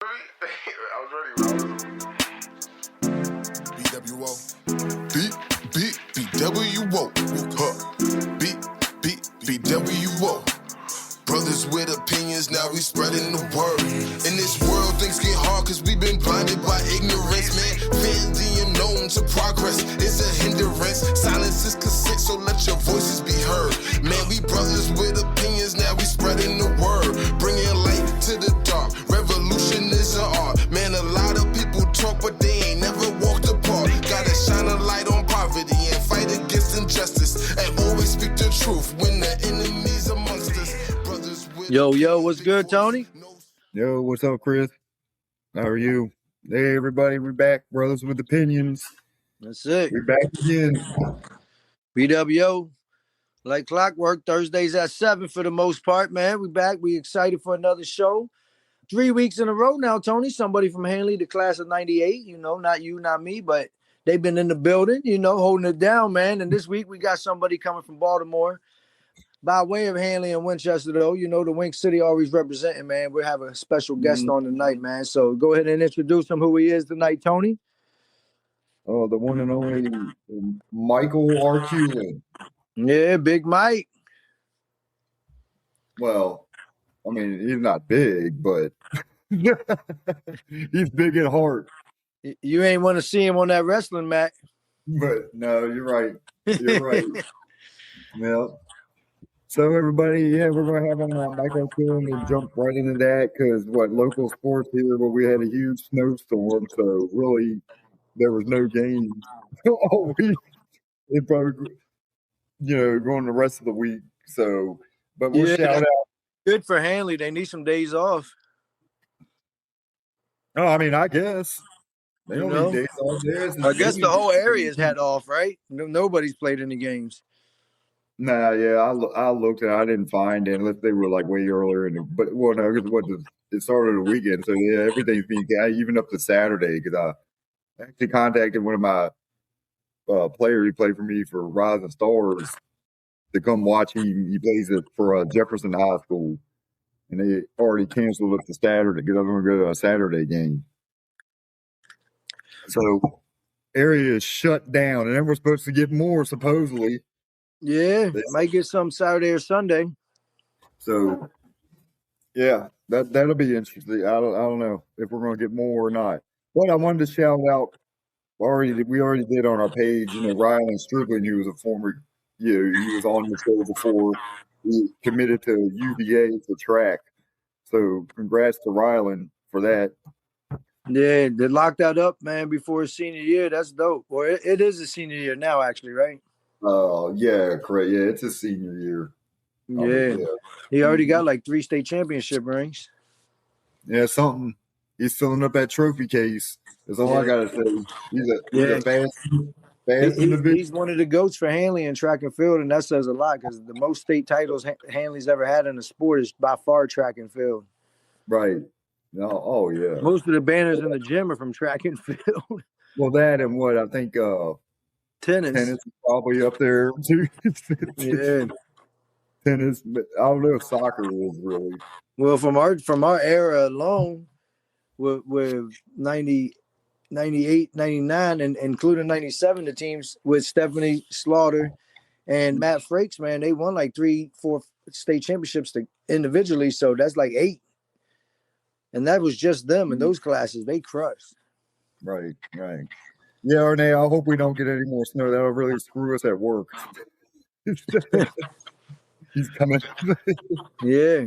I was ready. B.W.O. B.W.O. B.W.O. Brothers with opinions, now we spreading the word. In this world, things get hard cause we've been blinded by ignorance, man. Fans the unknown to progress is a hindrance. Silence is consent, so let your voices be heard. Man, we brothers with opinions, now we spreading the word. Bringing light to the dark, revolution is an art. Man, a lot of people talk, but they ain't never walked apart. Gotta shine a light on poverty and fight against injustice. And always speak the truth when the enemy's amongst us. Yo, what's good, Tony? Yo, what's up, Chris? How are you? Hey, everybody, we're back, brothers with opinions. That's it. We're back again. B.W.O. Like clockwork, Thursdays at 7 for the most part, man. We back. We excited for another show. 3 weeks in a row now, Tony. Somebody from Handley, the class of 98, not you, not me, but they've been in the building, holding it down, man. And this week we got somebody coming from Baltimore. By way of Handley and Winchester, though, the Wink City always representing, man. We have a special guest on tonight, man. So go ahead and introduce him, who he is tonight, Tony. Oh, the one and only Michael Arculin. Yeah, Big Mike. Well, I mean, he's not big, but he's big at heart. You ain't want to see him on that wrestling mat. But no, you're right. You're right. Well. So everybody, yeah, we're going to have Mike Arculin and jump right into that because local sports here, we had a huge snowstorm, so really there was no games all week. It probably, going the rest of the week. So, but we'll shout out. Good for Handley. They need some days off. Oh, I mean, I guess. They don't need days off there. I guess the whole area's had off, right? Nobody's played any games. Nah, yeah, I looked and I didn't find it unless they were like way earlier. It started the weekend, so yeah, everything's being even up to Saturday because I actually contacted one of my players who played for me for Rising Stars to come watch. He plays it for Jefferson High School, and they already canceled up to Saturday because I was going to go to a Saturday game. So area is shut down, and then we're supposed to get more supposedly. Yeah, might get some Saturday or Sunday. So, yeah, that'll be interesting. I don't know if we're going to get more or not. But I wanted to shout out. We already did on our page. Rylan Strickland, who was a former, he was on the show before. He committed to UVA for track. So, congrats to Rylan for that. Yeah, they locked that up, man, before his senior year. That's dope. Or it is a senior year now, actually, right? Yeah, correct. Yeah, it's his senior year. Yeah. He already got like 3 state championship rings. Yeah, something. He's filling up that trophy case. That's all I gotta say. He's a fast individual. He's one of the GOATs for Handley in track and field, and that says a lot because the most state titles Handley's ever had in the sport is by far track and field. Right. Oh yeah. Most of the banners in the gym are from track and field. Well, that and what I think Tennis is probably up there too. Yeah. Tennis, but I don't know if soccer is really. Well, from our era alone, with 90, 98, 99, and including 97, the teams with Stephanie Slaughter and Matt Frakes, man, they won like 3-4 state championships individually. So that's like 8. And that was just them in those classes. They crushed. Right. Yeah, Arne, I hope we don't get any more snow. That'll really screw us at work. He's coming. Yeah.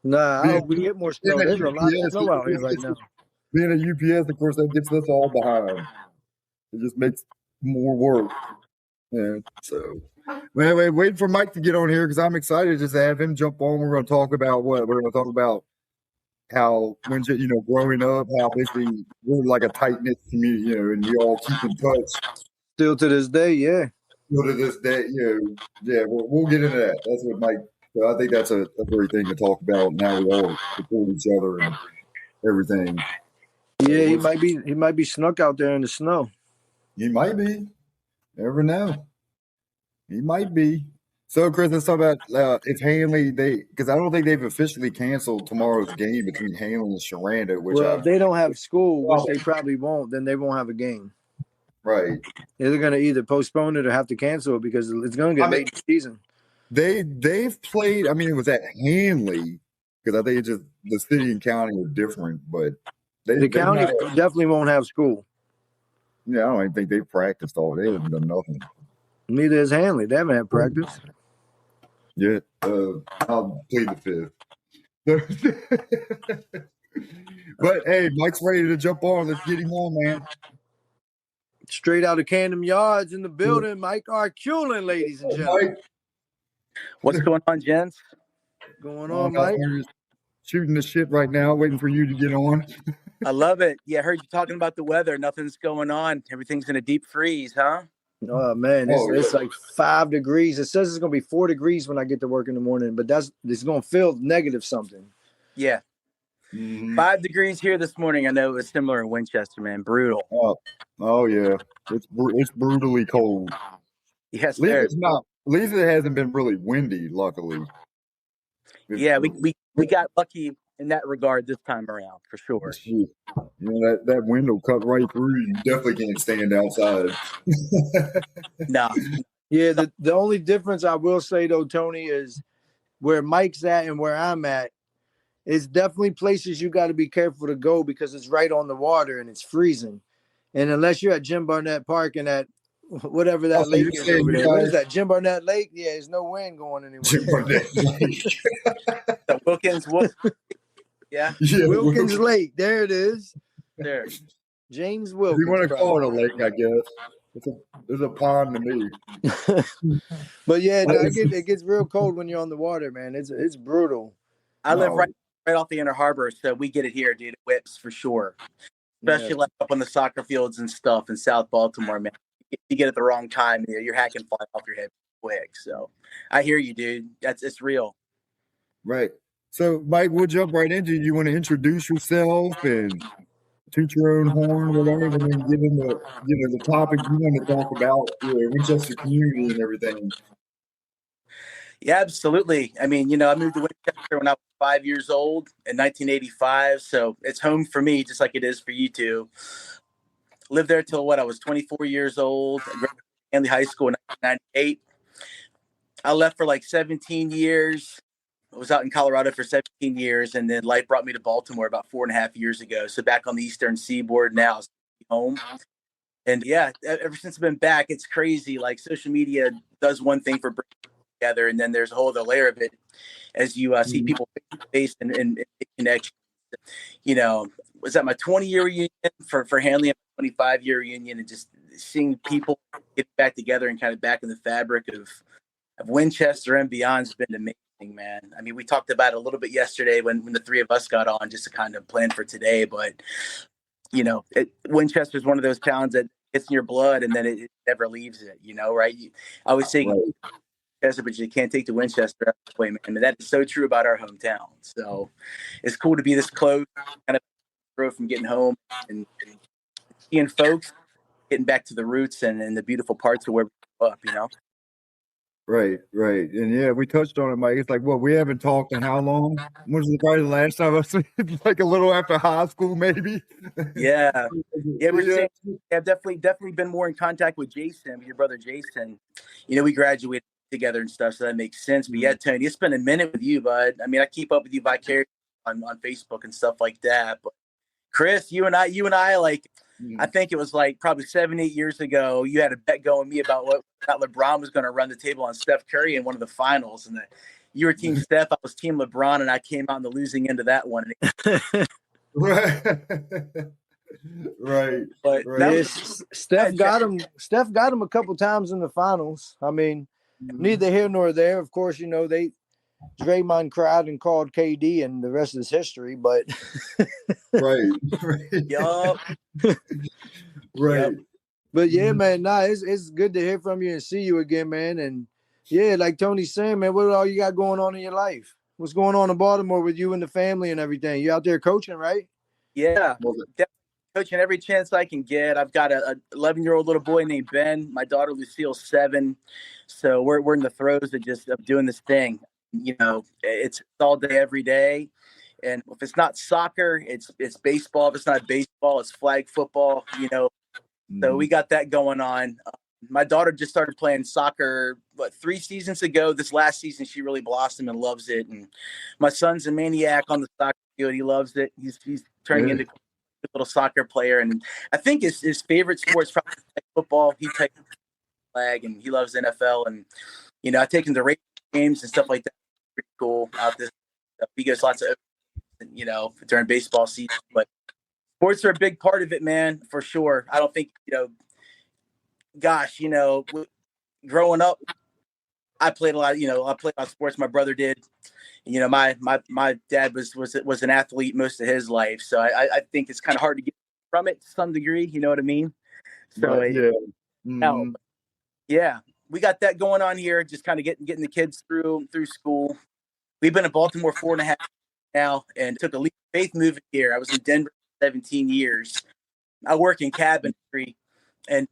Nah, I hope we get more snow. There's a lot of snow out here right now. Being a UPS, of course, that gets us all behind. It just makes more work. Yeah, so. Waiting for Mike to get on here because I'm excited just to have him jump on. We're going to talk about what? We're going to talk about how when growing up, how basically we're like a tight knit community, and we all keep in touch. Still to this day, yeah. Still to this day, yeah. We'll get into that. That's what Mike. So I think that's a great thing to talk about. Now we all support each other and everything. Yeah, he might be snuck out there in the snow. He might be. Never know. He might be. So, Chris, let's talk about if Handley, because I don't think they've officially canceled tomorrow's game between Handley and Sharanda, which Well, if they don't have school, which they probably won't, then they won't have a game. right. They're going to either postpone it or have to cancel it because it's going to get late in the season. They've played. I mean, it was at Handley because I think it's just the city and county are different, but the county definitely won't have school. Yeah, I don't even think they've practiced all. They haven't done nothing. Neither has Handley. They haven't had practice. Yeah, I'll plead the fifth. But hey, Mike's ready to jump on. Let's get him on, man. Straight out of Camden Yards in the building, Mike Arculin, ladies and gentlemen. Mike. What's going on, gents? Going on, Mike? Shooting the shit right now, waiting for you to get on. I love it. Yeah, I heard you talking about the weather. Nothing's going on. Everything's in a deep freeze, huh? Oh, man, it's like 5 degrees. It says it's going to be 4 degrees when I get to work in the morning, but it's going to feel negative something. Yeah. 5 degrees here this morning. I know it was similar in Winchester, man. Brutal. Oh yeah. It's brutally cold. Yes, At least it hasn't been really windy, luckily. Yeah, we got lucky in that regard this time around, for sure. You know, that window cut right through. You definitely can't stand outside. No. Yeah, the only difference I will say, though, Tony, is where Mike's at and where I'm at. It's definitely places you got to be careful to go because it's right on the water and it's freezing. And unless you're at Jim Barnett Park and at whatever that lake is over there. What is that, Jim Barnett Lake? Yeah, there's no wind going anywhere. Jim Barnett Lake. The Wilkins. Yeah. Wilkins Lake. There it is. There. James Wilkins. You want to call it a lake, I guess. There's a pond to me. But yeah, it gets real cold when you're on the water, man. It's brutal. I live right off the Inner Harbor, so we get it here, dude. It whips for sure. Especially like up on the soccer fields and stuff in South Baltimore, man. If you get it the wrong time, you're hacking fly off your head quick. So I hear you, dude. It's real. Right. So, Mike, we'll jump right into it. You want to introduce yourself and toot your own horn, whatever, and then give them the topic you want to talk about, Winchester community and everything. Yeah, absolutely. I mean, I moved to Winchester when I was 5 years old in 1985, so it's home for me, just like it is for you two. Lived there till I was 24 years old. I graduated Handley High School in 1998. I left for like 17 years. I was out in Colorado for 17 years, and then life brought me to Baltimore about 4.5 years ago. So back on the Eastern Seaboard now, home. And yeah, ever since I've been back, it's crazy. Like social media does one thing for bringing together, and then there's a whole other layer of it as you see people face and connection. Was that my 20-year reunion for Handley, and 25-year reunion, and just seeing people get back together and kind of back in the fabric of Winchester and beyond has been amazing, man. I mean, we talked about it a little bit yesterday when the three of us got on just to kind of plan for today, but Winchester is one of those towns that gets in your blood and then it never leaves it, right? I always say Winchester, but you can't take to Winchester way, man. And that is so true about our hometown. So it's cool to be this close, kind of grow from getting home and seeing folks getting back to the roots and the beautiful parts of where we grew up, Right. And yeah, we touched on it, Mike. It's like, we haven't talked in how long? When was probably the last time I was like a little after high school, maybe? Yeah. I've definitely been more in contact with Jason, your brother Jason. We graduated together and stuff, so that makes sense. But yeah, Tony, it's been a minute with you, bud. I mean, I keep up with you vicariously on Facebook and stuff like that. But Chris, you and I, like, I think it was like probably 7-8 years ago, you had a bet going with me about LeBron was going to run the table on Steph Curry in one of the finals. And you were Team Steph, I was Team LeBron, and I came out on the losing end of that one. Right. But Steph got him a couple times in the finals. I mean, neither here nor there. Of course, Draymond cried and called KD, and the rest is history. But right. Yup. Right. Yep. But yeah, man, it's good to hear from you and see you again, man. And yeah, like Tony's saying, man, what all you got going on in your life? What's going on in Baltimore with you and the family and everything? You out there coaching, right? Yeah, coaching every chance I can get. I've got a 11-year-old little boy named Ben. My daughter Lucille's 7. So we're in the throes of doing this thing. You know, it's all day, every day. And if it's not soccer, it's baseball. If it's not baseball, it's flag football. You know, so we got that going on. My daughter just started playing soccer, 3 seasons ago. This last season, she really blossomed and loves it. And my son's a maniac on the soccer field. He loves it. He's turning into a little soccer player. And I think his favorite sport's probably football. He takes flag and he loves NFL. And, you know, I take him to race games and stuff like that. Pretty cool out this. He goes lots of, you know, during baseball season. But sports are a big part of it, man, for sure. I don't think, you know, gosh, you know, growing up, I played a lot. I played a lot of sports. My brother did. You know, my dad was an athlete most of his life, so I think it's kind of hard to get from it to some degree. You know what I mean? So yeah, we got that going on here. Just kind of getting the kids through school. We've been in Baltimore 4.5 now, and took a leap of faith moving here. I was in Denver for 17 years. I work in cabinetry, and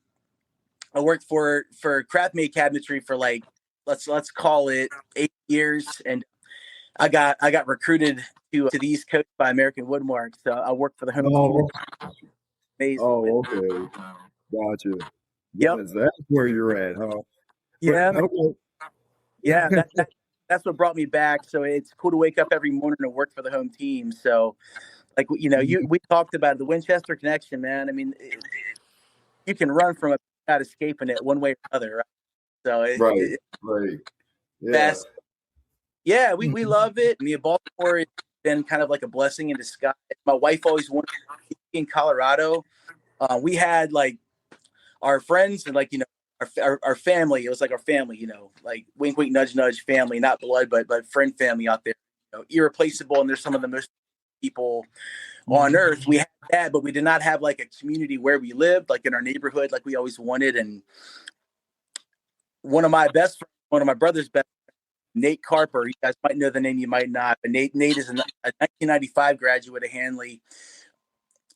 I worked for craft made cabinetry for like let's call it 8 years, and I got recruited to the East Coast by American Woodmark. So I worked for the home team. Amazing. Oh, okay, gotcha. Yep. That's where you're at, huh? Yeah. But, okay. Yeah. That's what brought me back. So it's cool to wake up every morning and work for the home team. So, like, you know, we talked about the Winchester connection, man. I mean, you can run from it without escaping it one way or another, right? So right. Yeah. Fast. Yeah, we love it. I mean, Baltimore has been kind of like a blessing in disguise. My wife always wanted to be in Colorado. We had like our friends and like, you know, our family. It was like our family, you know, like wink, wink, nudge, nudge family, not blood, but friend family out there. You know, irreplaceable, and they're some of the most people on earth. We had that, but we did not have like a community where we lived, like in our neighborhood, like we always wanted. And one of my brother's best, Nate Carper. You guys might know the name, you might not. But Nate is a 1995 graduate of Handley.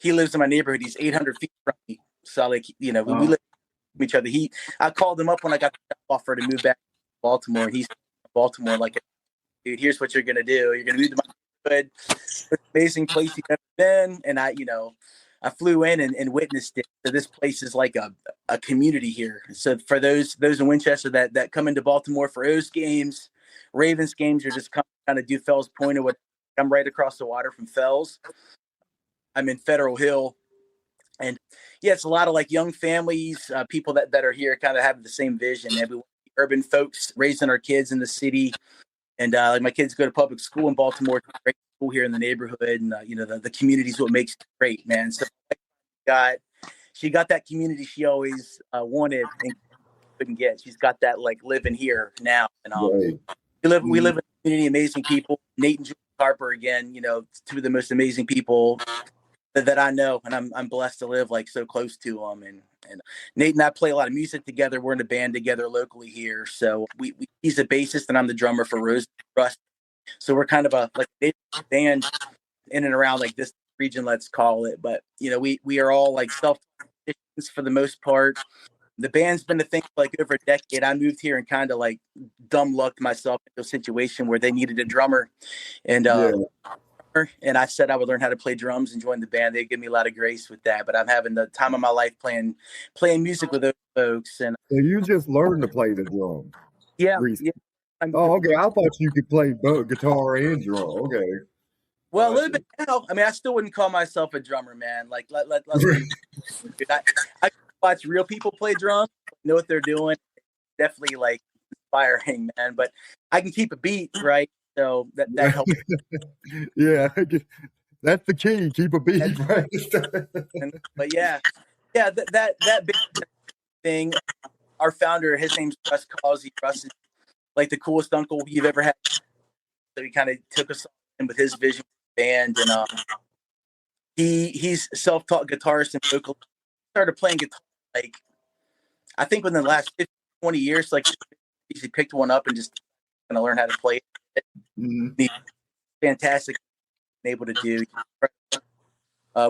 He lives in my neighborhood. He's 800 feet from me. So, like, you know, we live with each other. I called him up when I got the offer to move back to Baltimore. And he's in Baltimore, like, dude, here's what you're going to do. You're going to move to my neighborhood. It's an amazing place you've ever been. And I flew in and witnessed it. So this place is like a community here. So for those in Winchester that come into Baltimore for O's games, Ravens games, or just kind of do Fells Point or what, I'm right across the water from Fells. I'm in Federal Hill. And yeah, it's a lot of like young families, people that are here kind of have the same vision. Everyone, urban folks raising our kids in the city. And like my kids go to public school in Baltimore, great school here in the neighborhood. And, you know, the community is what makes it great, man. So she got that community she always wanted and couldn't get. She's got that like living here now. And we live in a community, amazing people. Nate and Julie Harper, again, you know, two of the most amazing people that I know, and I'm blessed to live like so close to them. And Nate and I play a lot of music together. We're in a band together locally here. So he's a bassist and I'm the drummer for Rust. So we're kind of a band in and around like this region, let's call it. But you know, we are all like self-musicians for the most part. The band's been a thing for like over a decade. I moved here and kind of like dumb lucked myself into a situation where they needed a drummer. And I said I would learn how to play drums and join the band. They give me a lot of grace with that. But I'm having the time of my life playing music with those folks. And so you just learned to play the drums? Yeah. Oh, okay. I thought you could play both guitar and drum. Okay. Well, a little bit now. I mean, I still wouldn't call myself a drummer, man. Like, let's I watch real people play drums, know what they're doing. Definitely like inspiring, man. But I can keep a beat, right? So that helps. Yeah, that's the key. Keep a beat, right? But yeah, that big thing. Our founder, his name's Russ Causey. Russ is like the coolest uncle you've ever had. So he kind of took us in with his vision of the band, and he's self-taught guitarist and vocalist. Started playing guitar like I think within the last 15, 20 years. Like he picked one up and just going to learn how to play it. He's fantastic, able to do.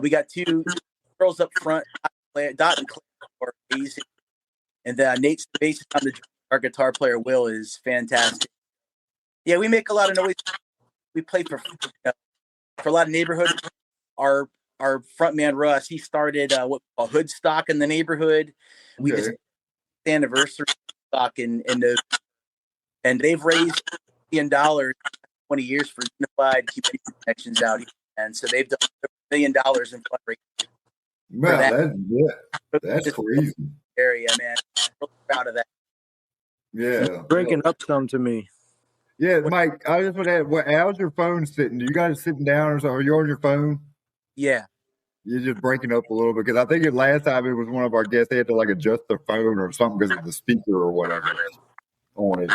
We got two girls up front, Dot and Claire are amazing. And Nate's the bassist on the drum. Our guitar player, Will, is fantastic. Yeah, we make a lot of noise. We play for a lot of neighborhood. Our front man, Russ, he started what we call Hoodstock in the neighborhood. We just the anniversary stock in and they've raised $1 million 20 years for unified community connections out here. And so they've done $1 million in fundraising. Man, that's crazy. Area, man. I'm really proud of that. Yeah. Breaking up some to me. Yeah, Mike, I just want to add, how's your phone sitting? Do you guys sitting down or something? Are you on your phone? Yeah. You're just breaking up a little bit because I think last time it was one of our guests. They had to like adjust their phone or something because of the speaker or whatever on it.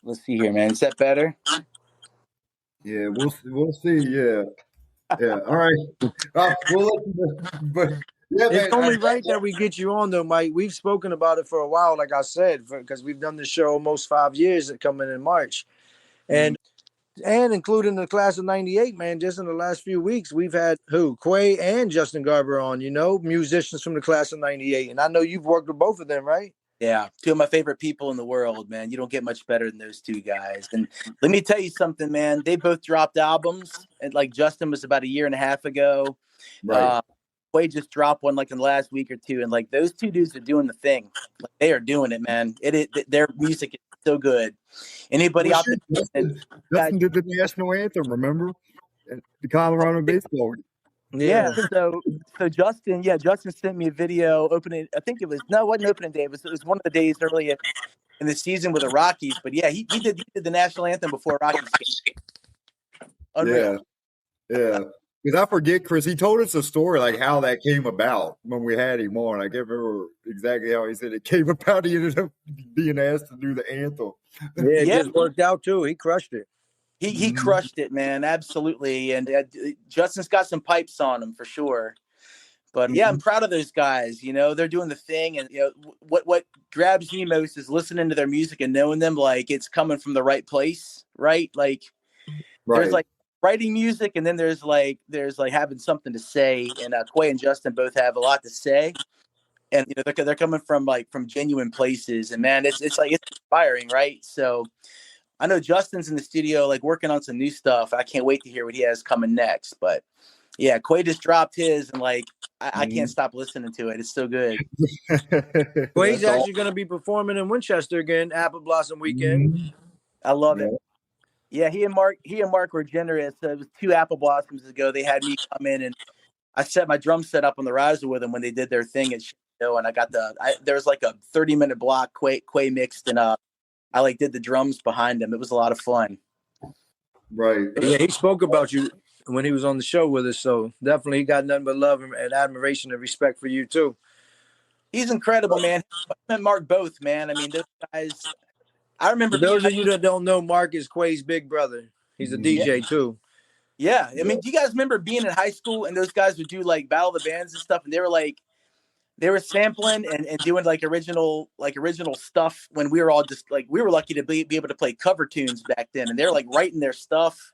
Let's see here, man. Is that better? Yeah, we'll see. Yeah. All right. But yeah, it's only right that we get you on, though, Mike. We've spoken about it for a while, like I said, because we've done this show almost 5 years coming in March, and including the class of '98, man. Just in the last few weeks, we've had Quaye and Justin Garber on. Musicians from the class of '98, and I know you've worked with both of them, right? Yeah, two of my favorite people in the world, man. You don't get much better than those two guys. And let me tell you something, man. They both dropped albums, and like Justin was about 1.5 years ago. Right. Quaye just dropped one like in the last week or two, and like those two dudes are doing the thing. Like, they are doing it, man. Their music is so good. Anybody out there? Justin did the national anthem. Remember, at the Colorado baseball. Yeah. So Justin sent me a video opening. I think it wasn't opening day. It was one of the days early in the season with the Rockies. But yeah, he did the national anthem before Rockies game. Unreal. Yeah. Because I forget, Chris, he told us a story like how that came about when we had him on. I can't remember exactly how he said it came about. He ended up being asked to do the anthem. Yeah, it just worked out too. He crushed it. He crushed it, man. Absolutely. And Justin's got some pipes on him for sure. But yeah, I'm proud of those guys. They're doing the thing. And what grabs me most is listening to their music and knowing them like it's coming from the right place, right? Like there's like writing music, and then there's like having something to say. And Quaye and Justin both have a lot to say. And they're coming from genuine places. And man, it's inspiring, right? So I know Justin's in the studio, like working on some new stuff. I can't wait to hear what he has coming next. But yeah, Quaye just dropped his, and like I can't stop listening to it. It's so good. Quay's actually going to be performing in Winchester again, Apple Blossom Weekend. I love it. Yeah, he and Mark were generous. It was 2 Apple Blossoms ago. They had me come in, and I set my drum set up on the riser with them when they did their thing at show, and I got there was like a 30-minute block Quaye mixed, and I did the drums behind him. It was a lot of fun. Right. Yeah, he spoke about you when he was on the show with us. So definitely he got nothing but love and admiration and respect for you too. He's incredible, man. Him and Mark both, man. I mean, those guys, I remember. For those of you that don't know, Mark is Quay's big brother. He's a DJ too. Yeah. I mean, do you guys remember being in high school and those guys would do like Battle of the Bands and stuff, and they were sampling and doing like original stuff when we were all just like, we were lucky to be able to play cover tunes back then. And they're like writing their stuff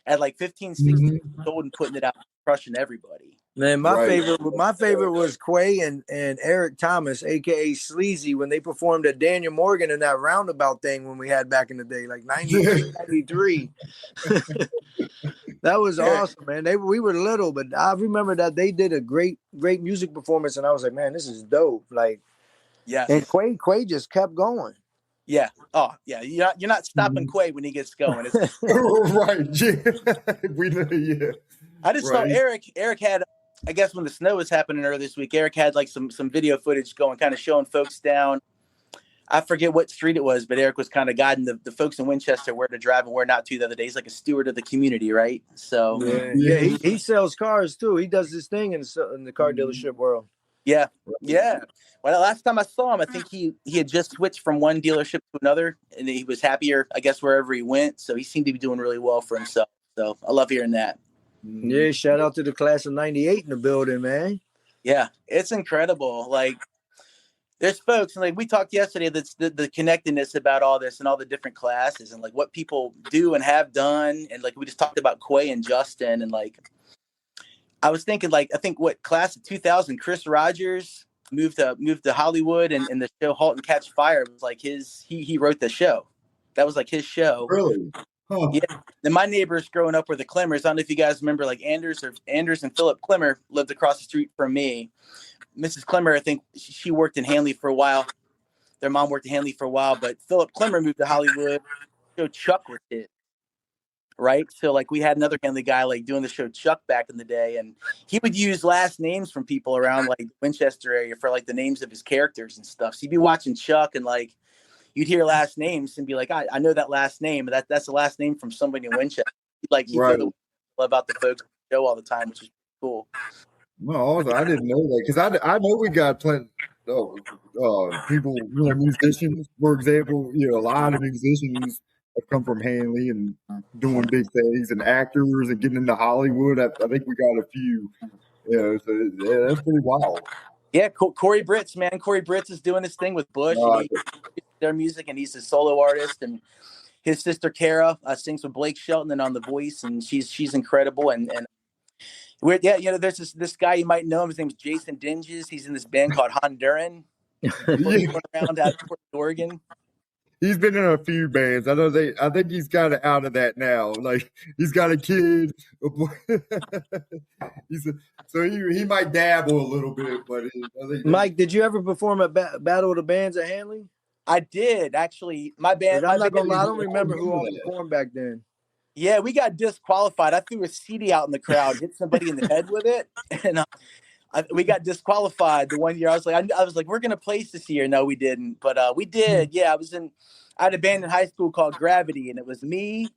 at like 15, 16 years old and putting it out, crushing everybody. Man, my favorite was Quaye and Eric Thomas, aka Sleazy, when they performed at Daniel Morgan in that roundabout thing when we had back in the day, like 92, 93. That was awesome, man. We were little, but I remember that they did a great music performance, and I was like, man, this is dope. Like, yeah. And Quaye just kept going. Yeah. Oh, yeah. You're not stopping Quaye when he gets going. Right. Yeah. I just saw Eric had, I guess when the snow was happening earlier this week, Eric had like some video footage going, kind of showing folks down. I forget what street it was, but Eric was kind of guiding the folks in Winchester where to drive and where not to the other day. He's like a steward of the community, right? So he sells cars too. He does this thing in the car dealership world. Yeah. Well, the last time I saw him, I think he had just switched from one dealership to another, and he was happier, I guess, wherever he went. So he seemed to be doing really well for himself. So I love hearing that. Yeah, shout out to the class of '98 in the building, man. Yeah, it's incredible. Like, there's folks, and like we talked yesterday, that's the connectedness about all this and all the different classes and like what people do and have done. And like we just talked about Quaye and Justin, and like I was thinking like, I think what class of 2000, Chris Rogers moved to Hollywood, and the show Halt and Catch Fire was like he wrote the show. That was like his show. Really? Huh. Yeah. Then my neighbors growing up were the Climmers. I don't know if you guys remember, like Anders and Philip Climmer lived across the street from me. Mrs. Climmer, I think she worked in Handley for a while. Their mom worked in Handley for a while, but Philip Climmer moved to Hollywood. The show Chuck was his, right? So like we had another Handley guy like doing the show Chuck back in the day, and he would use last names from people around like the Winchester area for like the names of his characters and stuff. So you'd be watching Chuck and like you'd hear last names and be like, I know that last name. That's the last name from somebody in Winchester. Like he Right. told about the folks on the show all the time, which is cool. No, also, I didn't know that because I know we got plenty people, musicians, for example. A lot of musicians have come from Handley and doing big things, and actors and getting into Hollywood. I think we got a few. So yeah, that's pretty wild. Yeah, Corey Britz, man. Corey Britz is doing his thing with Bush, and their music, and he's a solo artist. And his sister Kara sings with Blake Shelton and on The Voice, and she's incredible. And we're, there's this guy, you might know him. His name's Jason Dinges. He's in this band called Honduran. Going around out of Portland, Oregon. He's been in a few bands. I think he's kind of out of that now. Like he's got a kid. So he might dabble a little bit, but I think Mike, did you ever perform at Battle of the Bands at Handley? I did actually. My band. I'm not gonna lie, I don't remember who all performed back then. Yeah, we got disqualified. I threw a CD out in the crowd, hit somebody in the head with it, and we got disqualified the one year. I was like, we're gonna place this year. No, we didn't, but we did. Yeah, I had a band in high school called Gravity, and it was me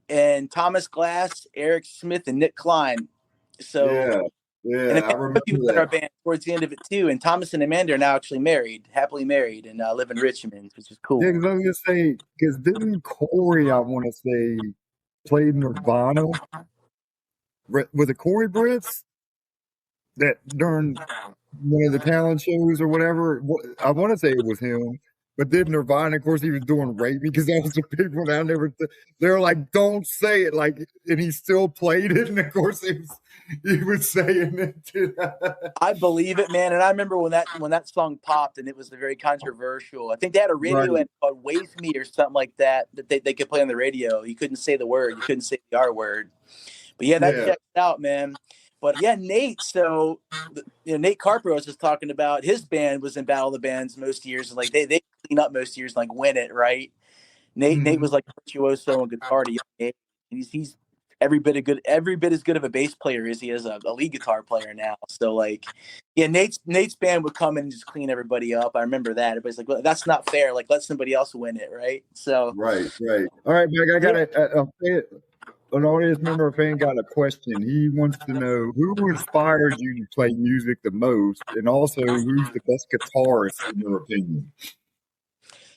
and Thomas Glass, Eric Smith, and Nick Klein. So and I remember that. Our band towards the end of it too. And Thomas and Amanda are now actually happily married, and live in Richmond, which is cool. Yeah, because I was gonna say, because didn't Corey, I want to say, played Nirvana? Was it Corey Britz that during one of the talent shows or whatever? I want to say it was him. But then Nirvana, of course, he was doing Rape Me because that was a big one. They were like, don't say it, like, and he still played it, and of course he was saying it. I believe it, man. And I remember when that song popped, and it was very controversial. I think they had a radio ad called "Wave Me" or something like that they could play on the radio. You couldn't say the word, you couldn't say the R word. But yeah, that checked out, man. But yeah, Nate. So Nate Carper was just talking about his band was in Battle of the Bands most years, and like they clean up most years, and like win it, right? Nate was like virtuoso on guitar to young age. He's every bit as good of a bass player as he is a lead guitar player now. So like, yeah, Nate's band would come in and just clean everybody up. I remember that. Everybody's like, well, that's not fair. Like, let somebody else win it, right? So right. All right, Mike, I got an audience member, a fan, got a question. He wants to know who inspired you to play music the most, and also who's the best guitarist in your opinion.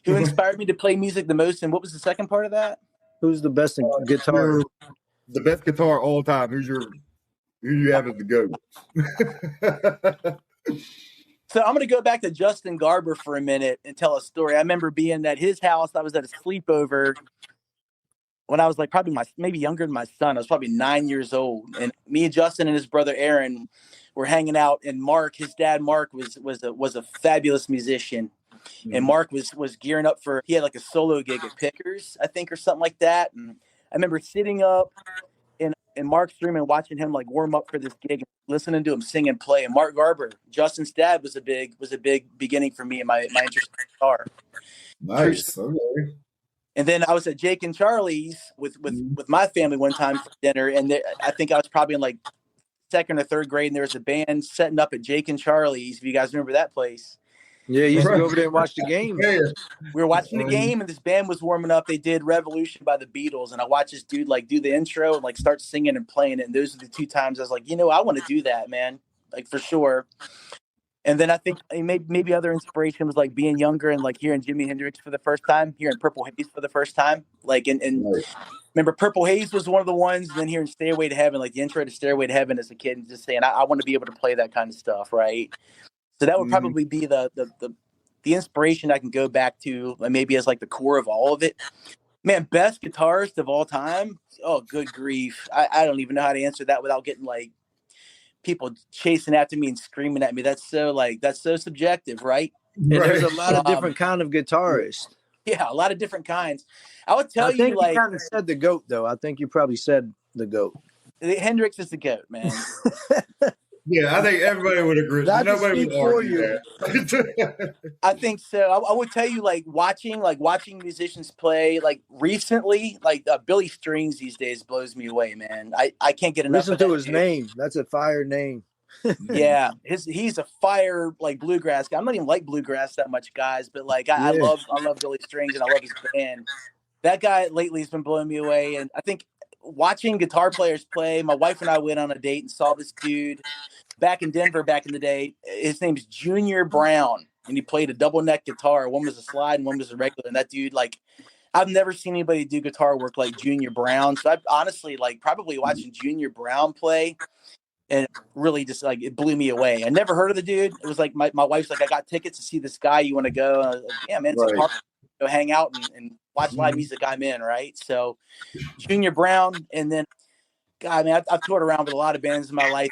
Who inspired me to play music the most, and what was the second part of that? Who's the best guitar? The best guitar all time. Who you have as the GOAT? So I'm going to go back to Justin Garber for a minute and tell a story. I remember being at his house. I was at a sleepover when I was like probably maybe younger than my son. I was probably 9 years old, and me and Justin and his brother Aaron were hanging out. And Mark, his dad Mark, was a fabulous musician. And Mark was gearing up he had like a solo gig at Pickers, I think, or something like that. And I remember sitting up in Mark's room and watching him like warm up for this gig, and listening to him sing and play. And Mark Garber, Justin's dad, was a big beginning for me in my interest in guitar. Nice. Okay. And then I was at Jake and Charlie's with my family one time for dinner, and I think I was probably in like second or third grade, and there was a band setting up at Jake and Charlie's. If you guys remember that place. Yeah, you used to go over there and watch the game. Yeah. We were watching the game, and this band was warming up. They did Revolution by the Beatles, and I watched this dude like do the intro and like start singing and playing it. And those are the two times I was like, I want to do that, man, like for sure. And then I think maybe other inspiration was like being younger and like hearing Jimi Hendrix for the first time, hearing Purple Haze for the first time. Like, and remember Purple Haze was one of the ones, and then hearing Stairway to Heaven, like the intro to Stairway to Heaven as a kid, and just saying, I want to be able to play that kind of stuff, right? So that would probably be the inspiration I can go back to, maybe as like the core of all of it. Man, best guitarist of all time? Oh, good grief. I don't even know how to answer that without getting like people chasing after me and screaming at me. That's so subjective, right? And there's a Right. lot of different kind of guitarists. Yeah, a lot of different kinds. I would tell I think you, like, you kind of said the GOAT, though. I think you probably said the GOAT. Hendrix is the GOAT, man. Yeah, I think everybody would agree. Not to Nobody speak would for argue you. that. I think so. I would tell you, like, watching musicians play, like, recently, like, Billy Strings these days blows me away, man. I can't get enough Listen of to that his dude. name. That's a fire name. Yeah, he's a fire, like, bluegrass guy. I'm not even like bluegrass that much, guys, but like I Yeah. love Billy Strings and I love his band. That guy lately has been blowing me away, and I think watching guitar players play. My wife and I went on a date and saw this dude back in Denver back in the day. His name's Junior Brown, and he played a double neck guitar. One was a slide and one was a regular. And that dude, like, I've never seen anybody do guitar work like Junior Brown. So I honestly, like, probably watching Junior Brown play, and really just, like, it blew me away. I never heard of the dude. It was like my wife's like, I got tickets to see this guy. You want to go? And I was like, yeah, man, it's a Right. party. Go hang out and watch live music. I'm in, right? So Junior Brown, and then, God, man, I've toured around with a lot of bands in my life.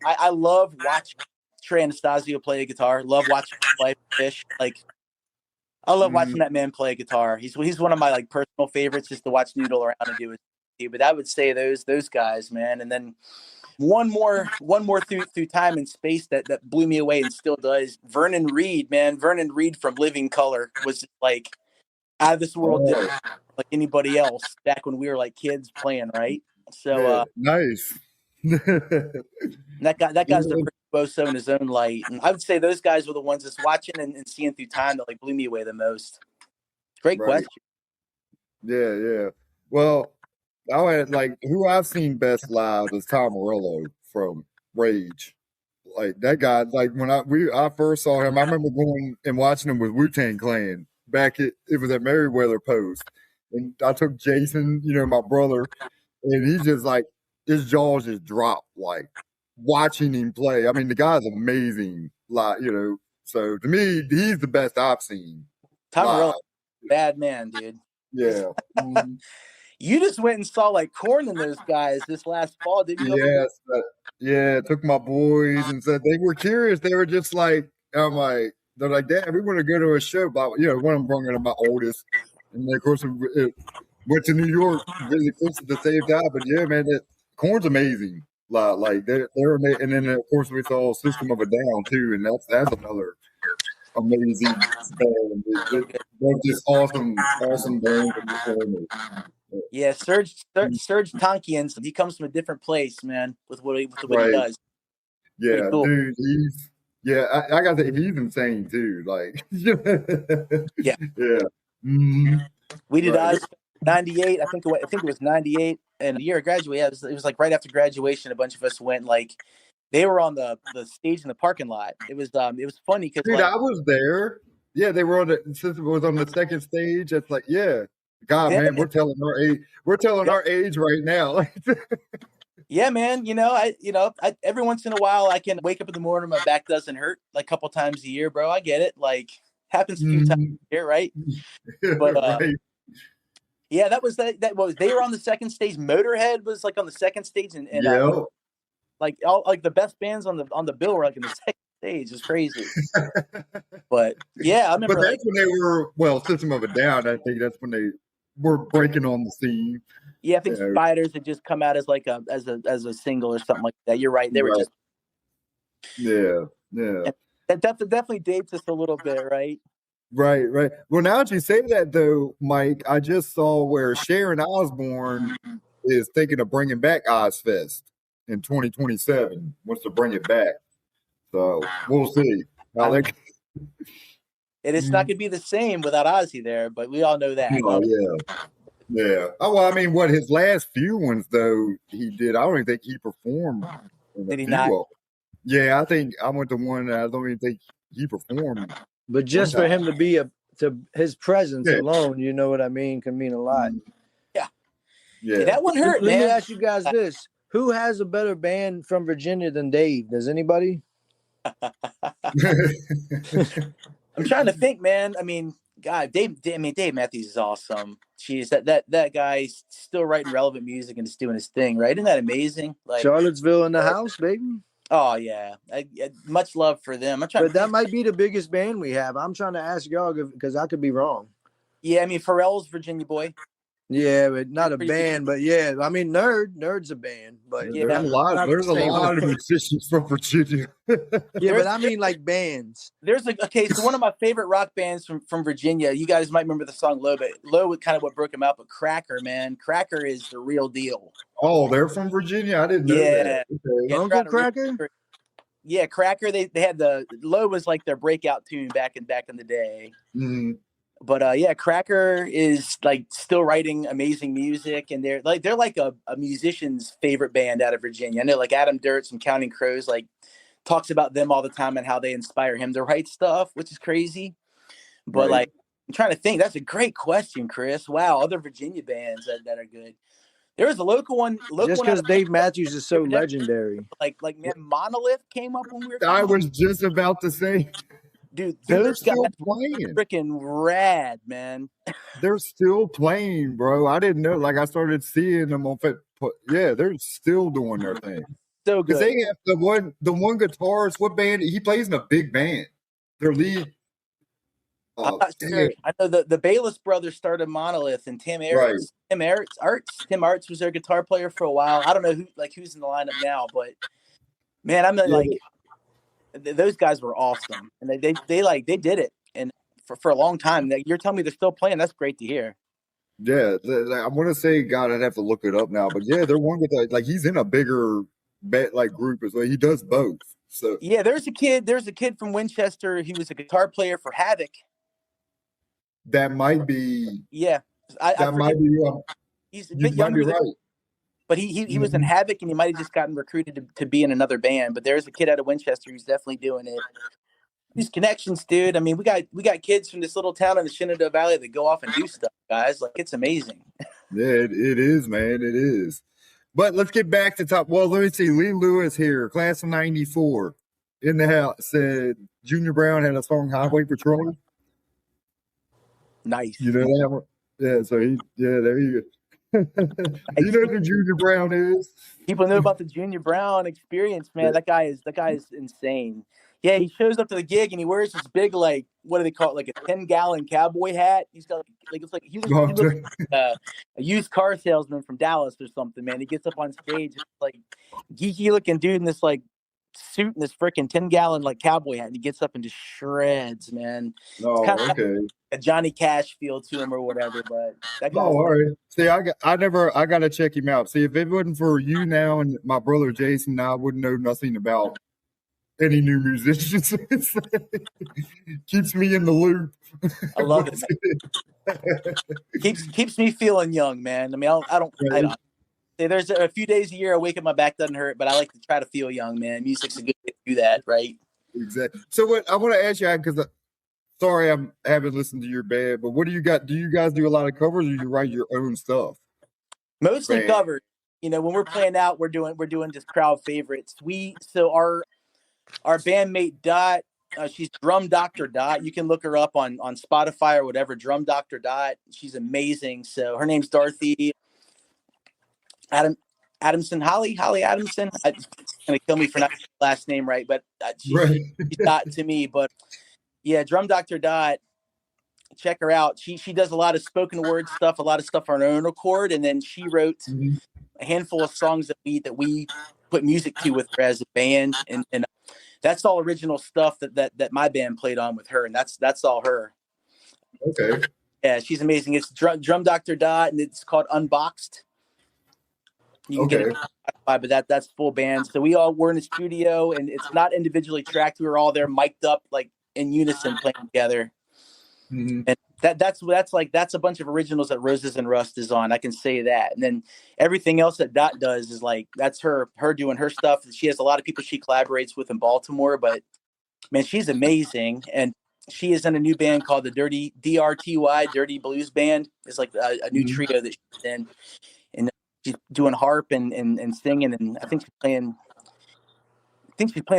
I love watching Trey Anastasio play a guitar. Love watching him play Fish. Like, I love watching that man play a guitar. He's one of my, like, personal favorites, just to watch noodle around and do it. But I would say those guys, man. And then one more through time and space that blew me away and still does. Vernon Reid, man. Vernon Reid from Living Color was, like, out of this world different like anybody else back when we were, like, kids playing, right? So nice. that guy's a virtuoso in his own light. And I would say those guys were the ones that's watching and seeing through time that, like, blew me away the most. Great question. Yeah. Well, I had, like, who I've seen best live is Tom Morello from Rage. Like, that guy, like, when I first saw him, I remember going and watching him with Wu-Tang Clan back it was at Merriweather Post. And I took Jason, my brother, and he just, like, his jaws just dropped, like, watching him play. I mean, the guy's amazing, like, so to me, he's the best I've seen. Tom Morello, bad man, dude. Yeah. You just went and saw, like, Korn and those guys this last fall, didn't you? Yes. Yeah, took my boys and said they were curious. They were just like, I'm like, they're like, Dad, we want to go to a show. But, one of them brought in my oldest. And then, of course, it went to New York really close at the same time. But, yeah, man, Korn's amazing. Like, they're amazing. And then, of course, we saw System of a Down, too. And that's another amazing band. They're just awesome bands. Yeah, Serge Tankian, he comes from a different place, man, with what he does. Yeah, cool. dude, I got to say, he's insane too. Like, yeah. Mm-hmm. We did Oz 98. I think it was 98, and the year I graduated. Yeah, it was like right after graduation. A bunch of us went. Like, they were on the stage in the parking lot. It was funny because, dude, like, I was there. Yeah, they were since it was on the second stage. It's like, God, man, we're telling our age. We're telling our age right now. Yeah, man. Every once in a while, I can wake up in the morning, my back doesn't hurt, like, a couple times a year, bro. I get it. Like, happens a few times a year, right? But right. yeah, that was they were on the second stage. Motorhead was, like, on the second stage, and like, all, like, the best bands on the bill were, like, in the second stage. It's crazy. But yeah, I remember. But that's when they were System of a Down. I think that's when they were breaking on the scene. Yeah, I think Spiders had just come out as, like, as a single or something like that. You're right. They were just. Yeah. That definitely dates us a little bit, right? Right. Well, now that you say that, though, Mike, I just saw where Sharon Osbourne is thinking of bringing back Ozfest in 2027. Wants to bring it back. So we'll see. It's not going to be the same without Ozzy there, but we all know that. Yeah. Oh, well, I mean, his last few ones, though, he did. I don't even think he performed. Did he not? Yeah, I think I went to one. I don't even think he performed. But just for him to be his presence alone, you know what I mean, can mean a lot. Yeah, that one hurt, man. Let me ask you guys this: who has a better band from Virginia than Dave? Does anybody? I'm trying to think, man. I mean, God, Dave Matthews is awesome. Jeez, that guy's still writing relevant music and just doing his thing, right? Isn't that amazing? Like, Charlottesville in the house, baby. Oh yeah, much love for them. I'm trying to But that think. might be the biggest band we have. I'm trying to ask y'all because I could be wrong. Yeah, I mean Pharrell's Virginia Boy. Yeah, but not a Pretty big. band. But yeah, I mean, Nerd's a band, but Yeah, not, not the There's a same. lot of musicians from Virginia. Yeah, there's but I mean like bands. okay. So one of my favorite rock bands from Virginia. You guys might remember the song "Low," but "Low" was kind of what broke him out. But Cracker, man, Cracker is the real deal. Oh, they're from Virginia. I didn't know that. Yeah, Okay. yeah, Uncle Cracker. yeah, Cracker. They had the "Low" was like their breakout tune back in the day. Mhm. But yeah, Cracker is like still writing amazing music, and they're like a musician's favorite band out of Virginia. I know like Adam Duritz from Counting Crows like talks about them all the time and how they inspire him to write stuff, which is crazy. But Right. like I'm trying to think. That's a great question, Chris. Wow, other Virginia bands that are good. There was a local one Just out because of Dave Matthews is so legendary. like man, Monolith came up when we were I coming. was just about to say, Dude, see, they're those guys still were playing. freaking rad, man. They're still playing, bro. I didn't know. Like I started seeing them on. Yeah, they're still doing their thing. So Because good. they have the one guitarist. What band? He plays in a big band. Their lead. I'm Oh, not sure. damn. I know the Bayless brothers started Monolith, and Tim Right. Arts was their guitar player for a while. I don't know who's in the lineup now, but man, I'm Yeah, like those guys were awesome, and they did it, and for a long time. You're telling me they're still playing. That's great to hear. yeah. I want to say, God, I'd have to look it up now. But yeah, they're one guy. Like he's in a bigger like group as well. He does both. So Yeah, there's a kid from Winchester. He was a guitar player for Havoc. that might be. Yeah, I That might forget. be. He's a You bit might be younger than. right. But he was in Mhm. Havoc, and he might have just gotten recruited to be in another band. But there's a kid out of Winchester who's definitely doing it. These connections, dude. I mean, we got kids from this little town in the Shenandoah Valley that go off and do stuff, guys. Like it's amazing. Yeah, it is, man. It is. But let's get back to top. Well, let me see. Lee Lewis here, class of '94, in the house said Junior Brown had a song "Highway Patrol." Nice. You know that one? Yeah. So there you go. You know who Junior Brown is? People know about the Junior Brown experience, man. That guy is insane. Yeah, he shows up to the gig and he wears this big, like, what do they call it, like a 10-gallon cowboy hat. He's got like it's like he looks like a used car salesman from Dallas or something, man. He gets up on stage, it's like geeky looking dude in this like suit and this freaking 10-gallon like cowboy hat, and he gets up and just shreds, man. It's Oh, kind of okay. a Johnny Cash feel to him or whatever, but that Oh, guy's all right. See, I gotta check him out. See, if it wasn't for you now and my brother Jason, I wouldn't know nothing about any new musicians. Keeps me in the loop. I love it, man. Keeps me feeling young, man. I mean, I don't say there's a few days a year I wake up, my back doesn't hurt, but I like to try to feel young, man. Music's a good way to do that, right? Exactly. So what I want to ask you, because sorry I haven't listened to your band, but what do you got? Do you guys do a lot of covers, or you write your own stuff? Mostly Band. covers. You know, when we're playing out, we're doing just crowd favorites. Our bandmate Dot, she's Drum Doctor Dot. You can look her up on Spotify or whatever. Drum Doctor Dot. She's amazing. So her name's Dorothy Adamson, Holly Adamson. It's gonna kill me for not getting the last name right, but she's Dot to me. But yeah, Drum Doctor Dot. Check her out. She does a lot of spoken word stuff, a lot of stuff on her own accord, and then she wrote a handful of songs that we put music to with her as a band, and that's all original stuff that my band played on with her, and that's all her. Okay. Yeah, she's amazing. It's Drum Doctor Dot, and it's called Unboxed. You can get it, but that's full band. So we're in the studio, and it's not individually tracked. We were all there, mic'd up, like in unison, playing together. Mm-hmm. And that's a bunch of originals that Roses and Rust is on. I can say that. And then everything else that Dot does is like that's her doing her stuff. She has a lot of people she collaborates with in Baltimore, but man, she's amazing. And she is in a new band called the Dirty Blues Band. It's like a new trio that she's in, and she's doing harp and singing, and I think she's playing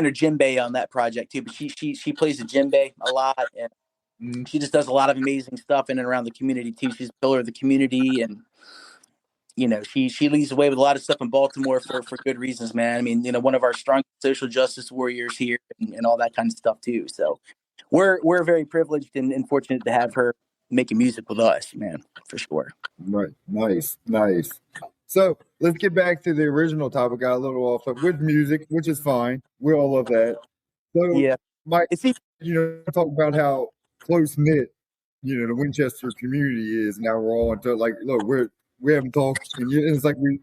her djembe on that project too. But she plays the djembe a lot, and she just does a lot of amazing stuff in and around the community too. She's a pillar of the community, and she leads the way with a lot of stuff in Baltimore for good reasons, man. I mean, one of our strong social justice warriors here and all that kind of stuff too. So we're very privileged and fortunate to have her making music with us, man, for sure. Right. Nice. So let's get back to the original topic. Got a little off with music, which is fine. We all love that. So, Yeah. Mike, talk about how close knit, the Winchester community is. Now we're all into look, we haven't talked, and it's like we've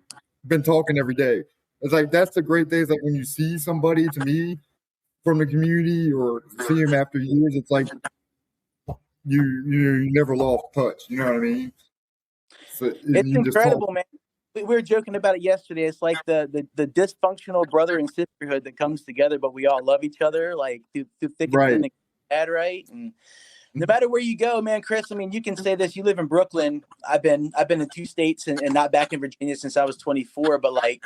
been talking every day. It's like that's the great thing. Is like when you see somebody, to me, from the community or see them after years, it's like you never lost touch. You know what I mean? So, it's incredible, man. We were joking about it yesterday. It's like the dysfunctional brother and sisterhood that comes together, but we all love each other, like through thick and thin, bad, right? And no matter where you go, man, Chris, I mean, you can say this. You live in Brooklyn. I've been in 2 states and not back in Virginia since I was 24. But like,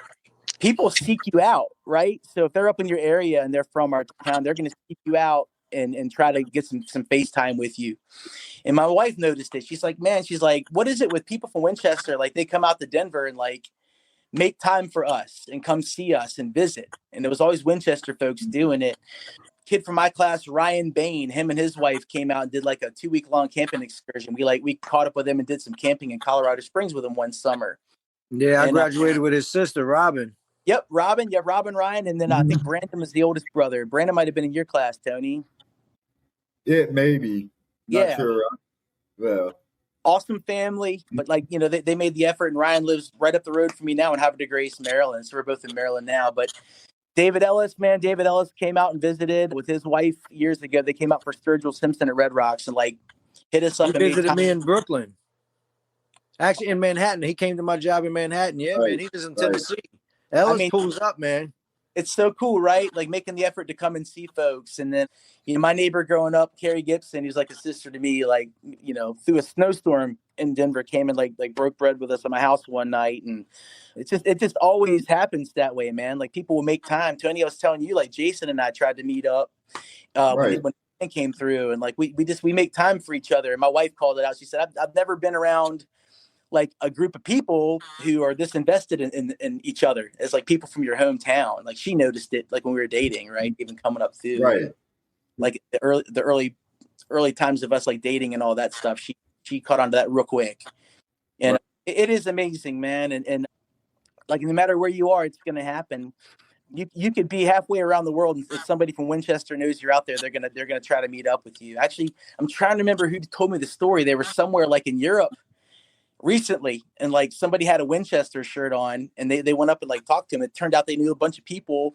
people seek you out, right? So if they're up in your area and they're from our town, they're going to seek you out and try to get some FaceTime with you. And my wife noticed it. She's like, man, what is it with people from Winchester? Like they come out to Denver and like make time for us and come see us and visit. And it was always Winchester folks doing it. Kid from my class, Ryan Bain, him and his wife came out and did like a 2-week-long camping excursion. We caught up with him and did some camping in Colorado Springs with him one summer. Yeah, I graduated with his sister, Robin. Yep, Robin. Yeah, Robin Ryan. And then I think Brandon was the oldest brother. Brandon might have been in your class, Tony. Yeah, maybe. Not sure. Well, awesome family, but like, they made the effort, and Ryan lives right up the road from me now in Havre de Grace, Maryland. So we're both in Maryland now. But David Ellis came out and visited with his wife years ago. They came out for Sturgill Simpson at Red Rocks and like hit us up. He visited me in Brooklyn. Actually, in Manhattan. He came to my job in Manhattan. Yeah, man. He was in Tennessee. Ellis pulls up, man. It's so cool, right? Like making the effort to come and see folks. And then, my neighbor growing up, Carrie Gibson, who's like a sister to me, like, through a snowstorm in Denver, came and like broke bread with us at my house one night. And it just always happens that way, man. Like people will make time. Tony, I was telling you, like Jason and I tried to meet up when he came through, and like we make time for each other. And my wife called it out. She said, I've never been around like a group of people who are this invested in each other as like people from your hometown. Like she noticed it like when we were dating, right? Even coming up through like the early times of us like dating and all that stuff. She caught on to that real quick. And it is amazing, man. And like, no matter where you are, it's going to happen. You could be halfway around the world, and if somebody from Winchester knows you're out there, they're gonna try to meet up with you. Actually, I'm trying to remember who told me the story. They were somewhere like in Europe recently, and like somebody had a Winchester shirt on, and they went up and like talked to him. It turned out they knew a bunch of people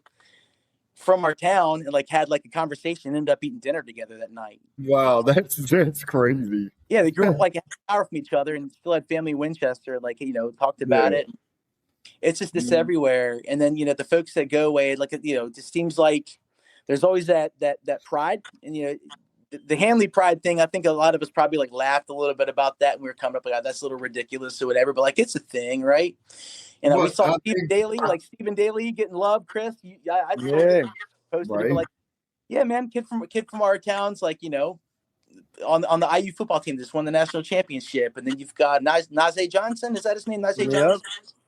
from our town and like had like a conversation and ended up eating dinner together that night. Wow, that's crazy. Yeah, they grew up like an hour from each other and still had family in Winchester, like, talked about it. It's just this everywhere. And then, the folks that go away, like, it just seems like there's always that pride. And, the Handley pride thing, I think a lot of us probably like laughed a little bit about that when we were coming up, like, that's a little ridiculous or whatever, but like, it's a thing, right? And we saw Stephen Daly getting love, Chris. I posted it, like, yeah, man, kid from our towns, like, on the IU football team just won the national championship. And then you've got Najee Johnson. Is that his name? Najee Johnson?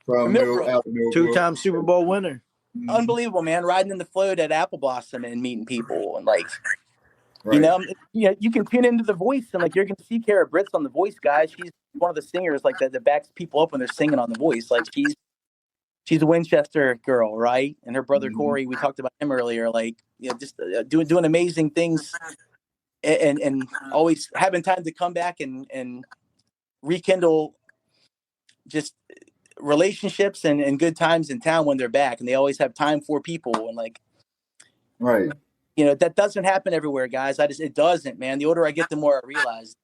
From Millbrook. 2-time Super Bowl winner. Unbelievable, man. Riding in the float at Apple Blossom and meeting people. And like, you can tune into The Voice, and like, you're going to see Kara Britz on The Voice, guys. She's one of the singers like that backs people up when they're singing on The Voice. Like she's a Winchester girl, right? And her brother Corey, we talked about him earlier, like, just doing amazing things and always having time to come back and rekindle just relationships and good times in town when they're back, and they always have time for people. And like, that doesn't happen everywhere, guys. It doesn't, man. The older I get, the more I realize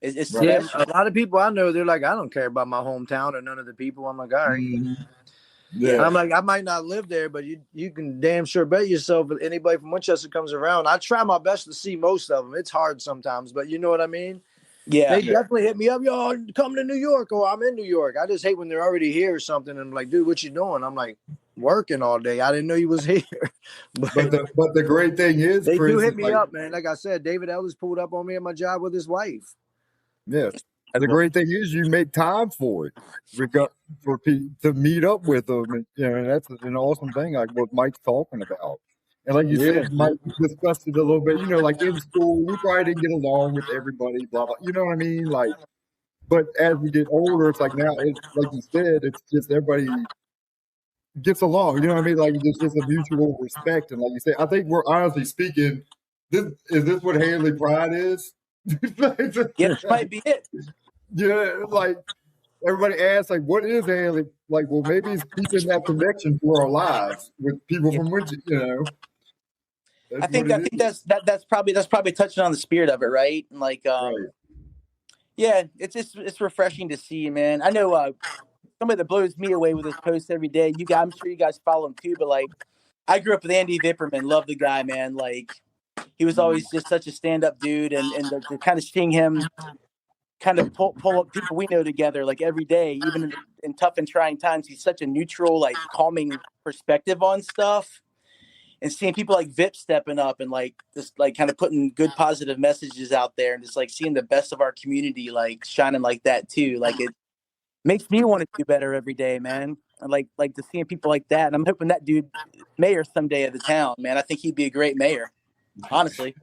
it's a lot of people I know, they're like, I don't care about my hometown or none of the people. I'm like, all right. Yeah. I'm like, I might not live there, but you can damn sure bet yourself if anybody from Winchester comes around, I try my best to see most of them. It's hard sometimes, but you know what I mean? Yeah. They definitely hit me up, yo, come to New York, or I'm in New York. I just hate when they're already here or something. And I'm like, dude, what you doing? I'm like, working all day. I didn't know you was here. but the great thing is, they do hit me up, man. Like I said, David Ellis pulled up on me at my job with his wife. Yeah. the great thing is you make time for it, to meet up with them. And, and that's an awesome thing, like what Mike's talking about. And like you said, Mike discussed it a little bit. Like in school, we probably didn't get along with everybody, blah blah. You know what I mean? Like, but as we get older, it's like now, it's like you said, it's just everybody gets along. You know what I mean? Like there's just a mutual respect, and like you said, I think we're honestly speaking. Is this what Handley pride is? This might be it. Yeah, like everybody asks, like, what is Handley? Like, well, maybe it's keeping that connection to our lives with people from Winchester. I think that's probably touching on the spirit of it, right? And like, right. Yeah, it's refreshing to see, man. I know somebody that blows me away with his posts every day. I'm sure you guys follow him too, but like, I grew up with Andy Vipperman. Love the guy, man. Like, he was always just such a stand-up dude, and the kind of seeing him kind of pull up people we know together like every day, even in tough and trying times. He's such a neutral, like calming perspective on stuff, and seeing people like Vip stepping up and like just like kind of putting good positive messages out there, and just like seeing the best of our community like shining like that too. Like, it makes me want to do better every day, man. I like to seeing people like that, and I'm hoping that dude mayor someday of the town, man. I think he'd be a great mayor, honestly.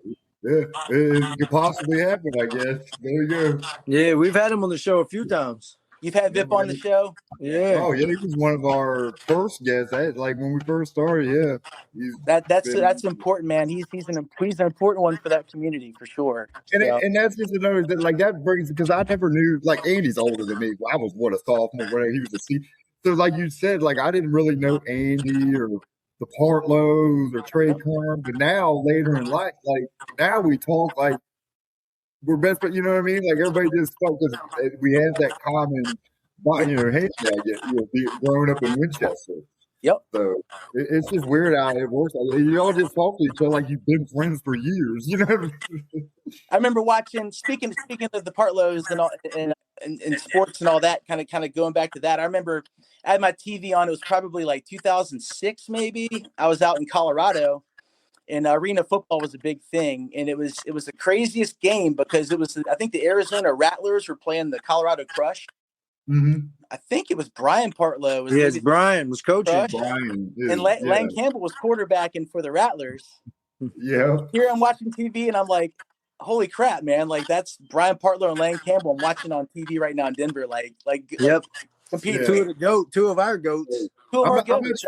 Yeah, it could possibly happen, I guess. There you go. Yeah, we've had him on the show a few times. You've had Vip on the show? Yeah. Oh, yeah, he was one of our first guests. Like when we first started, yeah. That's important, man. He's an important one for that community for sure. And that's just another thing, like that brings, because I never knew, like Andy's older than me. I was a sophomore, whatever. He was a senior. So like you said, like I didn't really know Andy or the Partlows or Trey Carm, but now later in life, like now we talk like we're best, but you know what I mean? Like everybody just talk because we have that common, hatred, I guess, growing up in Winchester. Yep. So it's just weird how it works. You all just talk to each other like you've been friends for years. You know. I remember watching. Speaking of the Partlows and all, and sports and all that, kind of going back to that. I remember I had my TV on. It was probably like 2006, maybe. I was out in Colorado, and arena football was a big thing, and it was the craziest game because it was, I think the Arizona Rattlers were playing the Colorado Crush. Mm-hmm. I think it was Brian Partlow. Yes, Brian was coaching. Brian, and Lane Campbell was quarterbacking for the Rattlers. Yeah. Here I'm watching TV, and I'm like, holy crap, man. Like, that's Brian Partlow and Lane Campbell I'm watching on TV right now in Denver. Yep. Competing. Two of our goats. Two of our goats.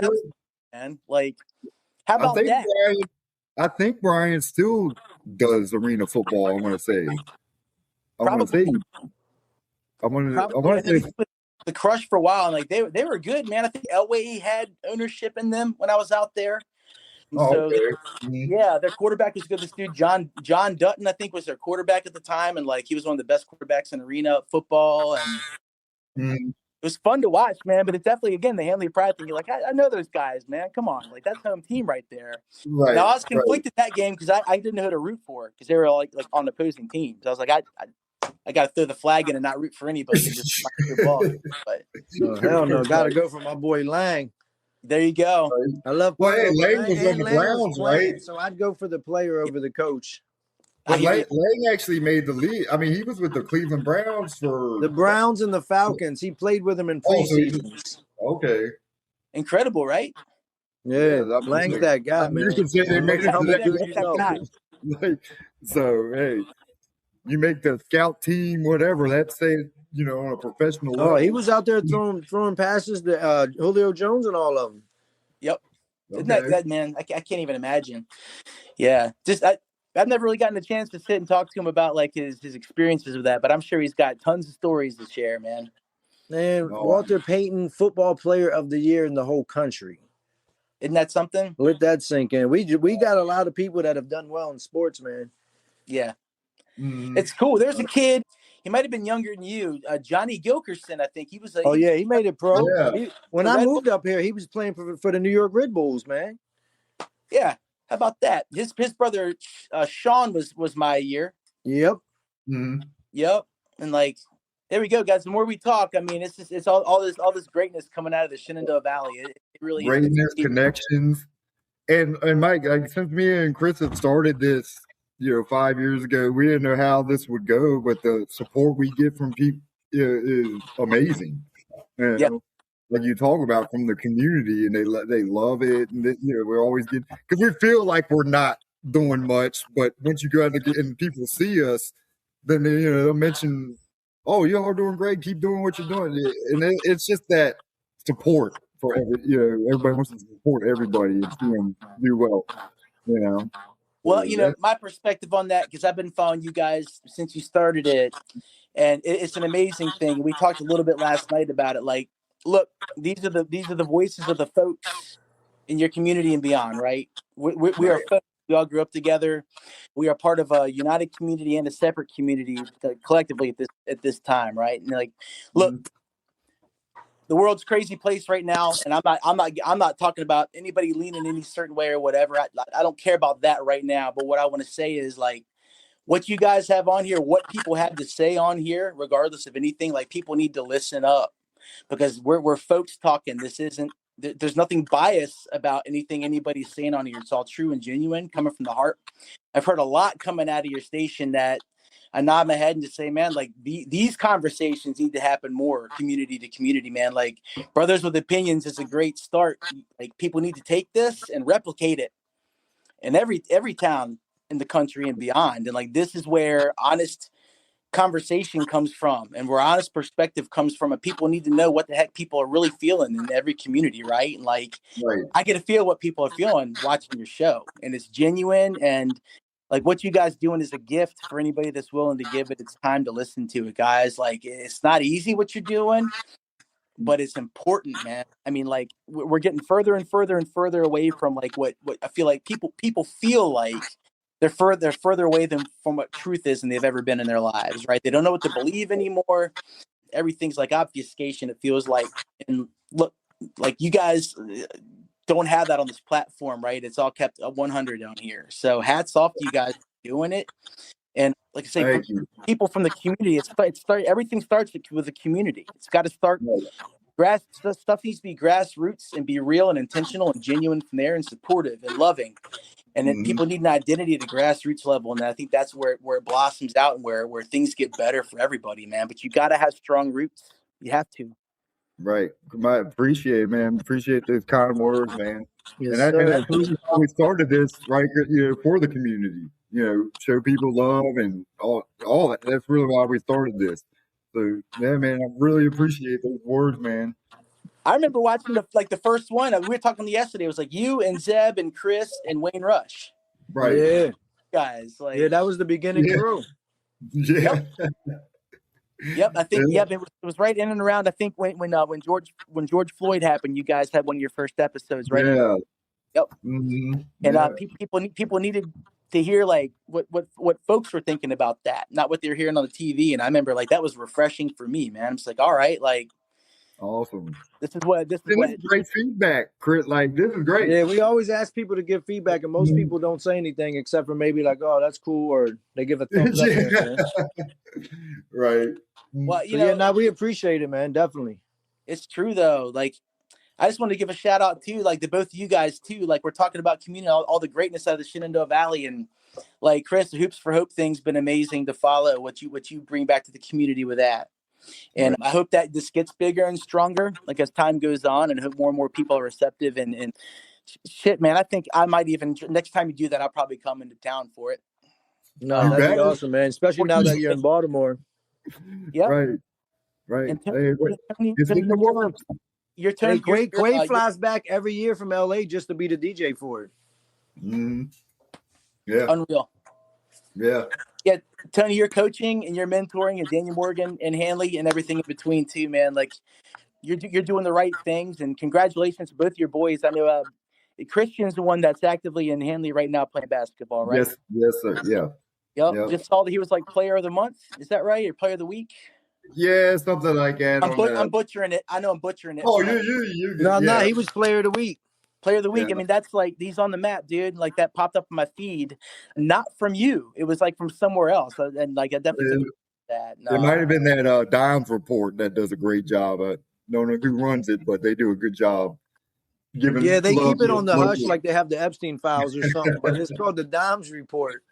Man. Like, how about that? I think Brian still does arena football, I want to say. I want to say the Crush for a while, and like they were good, man. I think Elway had ownership in them when I was out there. Okay. Yeah, their quarterback was good. This dude John Dutton, I think, was their quarterback at the time, and like he was one of the best quarterbacks in arena football, and it was fun to watch, man. But it's definitely, again, the Handley pride thing. You're like, I know those guys, man. Come on, like that's home team right there. Right. Now I was conflicted that game because I didn't know who to root for because they were like on opposing teams. I was like, I got to throw the flag in and not root for anybody. Just ball. But hell no, got to go for my boy Lang. There you go. I love. Well, hey, Lang was on the Browns, right? So I'd go for the player over the coach. But Lang actually made the league. I mean, he was with the Cleveland Browns for the Browns and the Falcons. He played with them in preseasons. Okay. Incredible, right? Yeah, Lang's that guy, man. You can say they made it to that. So, hey, you make the scout team, whatever. Let's say, on a professional level. Oh, he was out there throwing passes to Julio Jones and all of them. Yep. Okay. Isn't that man? I can't even imagine. Yeah, just I've never really gotten a chance to sit and talk to him about like his experiences with that, but I'm sure he's got tons of stories to share, man. And Walter Payton, football player of the year in the whole country. Isn't that something? Let that sink in. We got a lot of people that have done well in sports, man. Yeah. It's cool. There's a kid. He might have been younger than you. Johnny Gilkerson, I think. He was. He made it pro. Yeah. When I moved up here, he was playing for the New York Red Bulls, man. Yeah. How about that? His brother Sean was my year. Yep. Mm-hmm. Yep. And like, there we go, guys. The more we talk, I mean, it's all this greatness coming out of the Shenandoah Valley. It really greatness, is. Connections. And Mike, like, since me and Chris have started this 5 years ago, we didn't know how this would go, but the support we get from people is amazing. You Yeah. know, like you talk about from the community, and they love it, and we're always getting, because we feel like we're not doing much, but once you go out and people see us, then they'll mention, "Oh, y'all are doing great. Keep doing what you're doing," and it's just that support for everybody wants to support everybody and see them do well. Well, my perspective on that, because I've been following you guys since you started it, and it's an amazing thing. We talked a little bit last night about it. Like, look, these are the voices of the folks in your community and beyond, right? We are folks. We all grew up together. We are part of a united community and a separate community collectively at this time, right? And like, look, the world's a crazy place right now, and I'm not talking about anybody leaning any certain way or whatever. I don't care about that right now. But what I want to say is, like, what you guys have on here, what people have to say on here, regardless of anything, like, people need to listen up, because we're folks talking. There's nothing biased about anything anybody's saying on here. It's all true and genuine, coming from the heart. I've heard a lot coming out of your station that I nod my head and just say, man, like, these conversations need to happen more community to community, man. Like, Brothers with Opinions is a great start. Like, people need to take this and replicate it in every town in the country and beyond. And like, this is where honest conversation comes from, and where honest perspective comes from, and people need to know what the heck people are really feeling in every community, right? And like, I get to feel what people are feeling watching your show, and it's genuine. And like, what you guys doing is a gift for anybody that's willing to give it its time to listen to it, guys. Like, it's not easy what you're doing, but it's important, man. I mean, like, we're getting further and further and further away from like what I feel like people feel like they're further away from what truth is than they've ever been in their lives, right? They don't know what to believe anymore. Everything's like obfuscation, it feels like. And look, like, you guys don't have that on this platform, right? It's all kept 100 down here. So hats off to you guys for doing it. And like I say, people from the community, everything starts with the community. It's got to start. Stuff needs to be grassroots and be real and intentional and genuine from there, and supportive and loving. And then people need an identity at the grassroots level, and I think that's where it blossoms out, and where things get better for everybody, man. But you got to have strong roots. You have to. Right. I appreciate it, man. Appreciate those kind words, man. Yes, and that's really why we started this, right? For the community, show people love and all that. That's really why we started this. So yeah, man, I really appreciate those words, man. I remember watching the first one. We were talking yesterday. It was like you and Zeb and Chris and Wayne Rush. Right. Yeah. Guys, like, yeah, that was the beginning crew. Yeah. Yep, I think it was right in and around. I think when George Floyd happened, you guys had one of your first episodes, right? Yeah. Yep. Mm-hmm. And people needed to hear like what folks were thinking about that, not what they're hearing on the TV. And I remember, like, that was refreshing for me, man. I'm just like, all right, like, awesome. This is great feedback, Chris. Like, this is great. Yeah, we always ask people to give feedback, and most people don't say anything except for maybe like, "Oh, that's cool," or they give a thumbs up. Right. Well, we appreciate it, man. Definitely. It's true though. Like, I just want to give a shout out to like the both of you guys too. Like, we're talking about community, all the greatness out of the Shenandoah Valley, and like, Chris, the Hoops for Hope thing's been amazing to follow. What you bring back to the community with that. And I hope that this gets bigger and stronger, like, as time goes on, and I hope more and more people are receptive. And shit, man, I think I might even, next time you do that, I'll probably come into town for it. No, that'd be awesome, man. Especially now that you're in Baltimore. Yeah. Right. And it's in the works. Your turn. Quaye flies back every year from LA just to be the DJ for it. Mm-hmm. Yeah. Unreal. Yeah. Yeah, Tony, your coaching and your mentoring, and Daniel Morgan and Handley and everything in between too, man. Like, you're doing the right things, and congratulations to both your boys. I know Christian's the one that's actively in Handley right now playing basketball, right? Yes, sir. Yeah. Yep. Just saw that he was like player of the month. Is that right? Or player of the week? Yeah, something like that. I'm butchering it. I know I'm butchering it. Oh, No, he was player of the week. Player of the week. Yeah. I mean, that's like, he's on the map, dude. Like, that popped up in my feed, not from you. It was like from somewhere else, and like, I definitely that. No. It might have been that Dimes report that does a great job. I don't know who runs it, but they do a good job. They keep it on the hush, like they have the Epstein files or something. But it's called the Dimes report.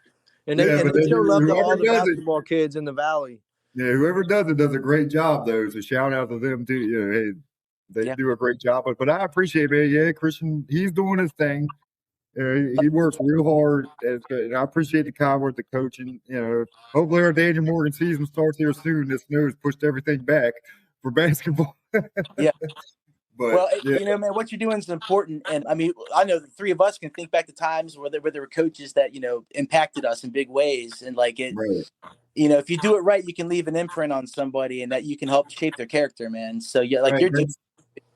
And they show love to all the basketball kids in the Valley. Yeah, whoever does it does a great job, though. So shout out to them too. You know, hey, they do a great job. But I appreciate it, man. Yeah, Christian, he's doing his thing. He works real hard, and I appreciate the kind work, the coaching. You know, hopefully our Daniel Morgan season starts here soon. The snow's pushed everything back for basketball. Yeah. But, well, you know, man, what you're doing is important. And I mean, I know the three of us can think back to times where there were coaches that, you know, impacted us in big ways. And like it, you know, if you do it right, you can leave an imprint on somebody and that you can help shape their character, man. So yeah, like you're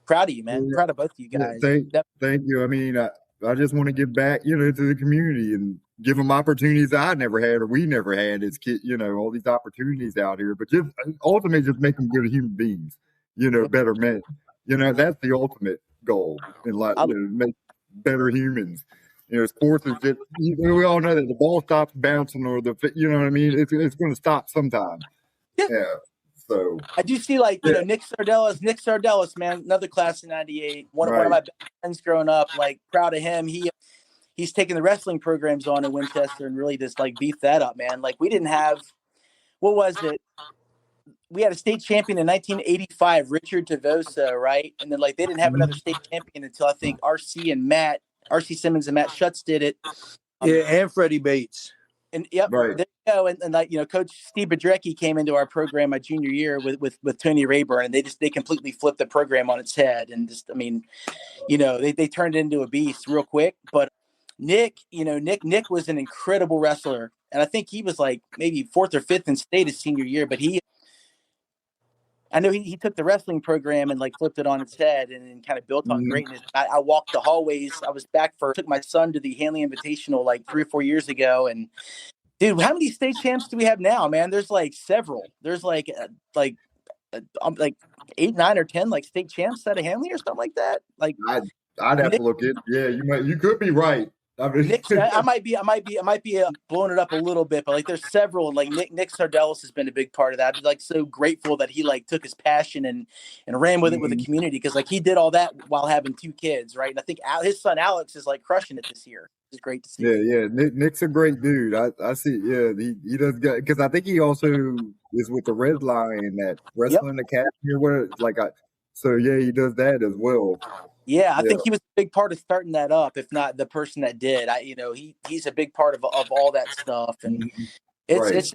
proud of you, man. Proud of both of you guys. Thank you. I mean, I just want to give back, you know, to the community and give them opportunities I never had or we never had as kids, you know, all these opportunities out here. But just ultimately just make them good human beings, you know, better men. You know, that's the ultimate goal in life, you know, make better humans. You know, sports is just, we all know that the ball stops bouncing or you know what I mean? It's going to stop sometime. Yeah. So I do see, like, you know, Nick Sardellis, man, another class of 98. One of my best friends growing up, like, proud of him. He's taken the wrestling programs on in Winchester and really just, like, beefed that up, man. Like, we didn't have, what was it? We had a state champion in 1985, Richard DeVosa, right? And then, like, they didn't have another state champion until I think R.C. Simmons and Matt Schutz did it. And Freddie Bates. And there you go. And like, you know, Coach Steve Bedrecki came into our program my junior year with Tony Rayburn, and they completely flipped the program on its head. And just, I mean, you know, they turned it into a beast real quick. But Nick was an incredible wrestler. And I think he was like maybe 4th or 5th in state his senior year, but I know he took the wrestling program and like flipped it on its head and kind of built on greatness. I walked the hallways. I was took my son to the Handley Invitational like 3 or 4 years ago. And dude, how many state champs do we have now, man? There's like several. There's like 8, 9, or 10 like state champs out of Handley or something like that. Like I'd have to look in. Yeah, you could be right. I mean, I might be blowing it up a little bit, but like there's several, and like Nick Sardellis has been a big part of that. I'm like so grateful that he like took his passion and ran with it with the community, because like he did all that while having 2 kids, right? And I think his son Alex is like crushing it this year. It's great to see. Yeah. Nick's a great dude. I see. Yeah, he does good, because I think he also is with the Red Line at Wrestling Academy or whatever. So yeah, he does that as well. Yeah, I think he was a big part of starting that up, if not the person that did. He's a big part of all that stuff, and it's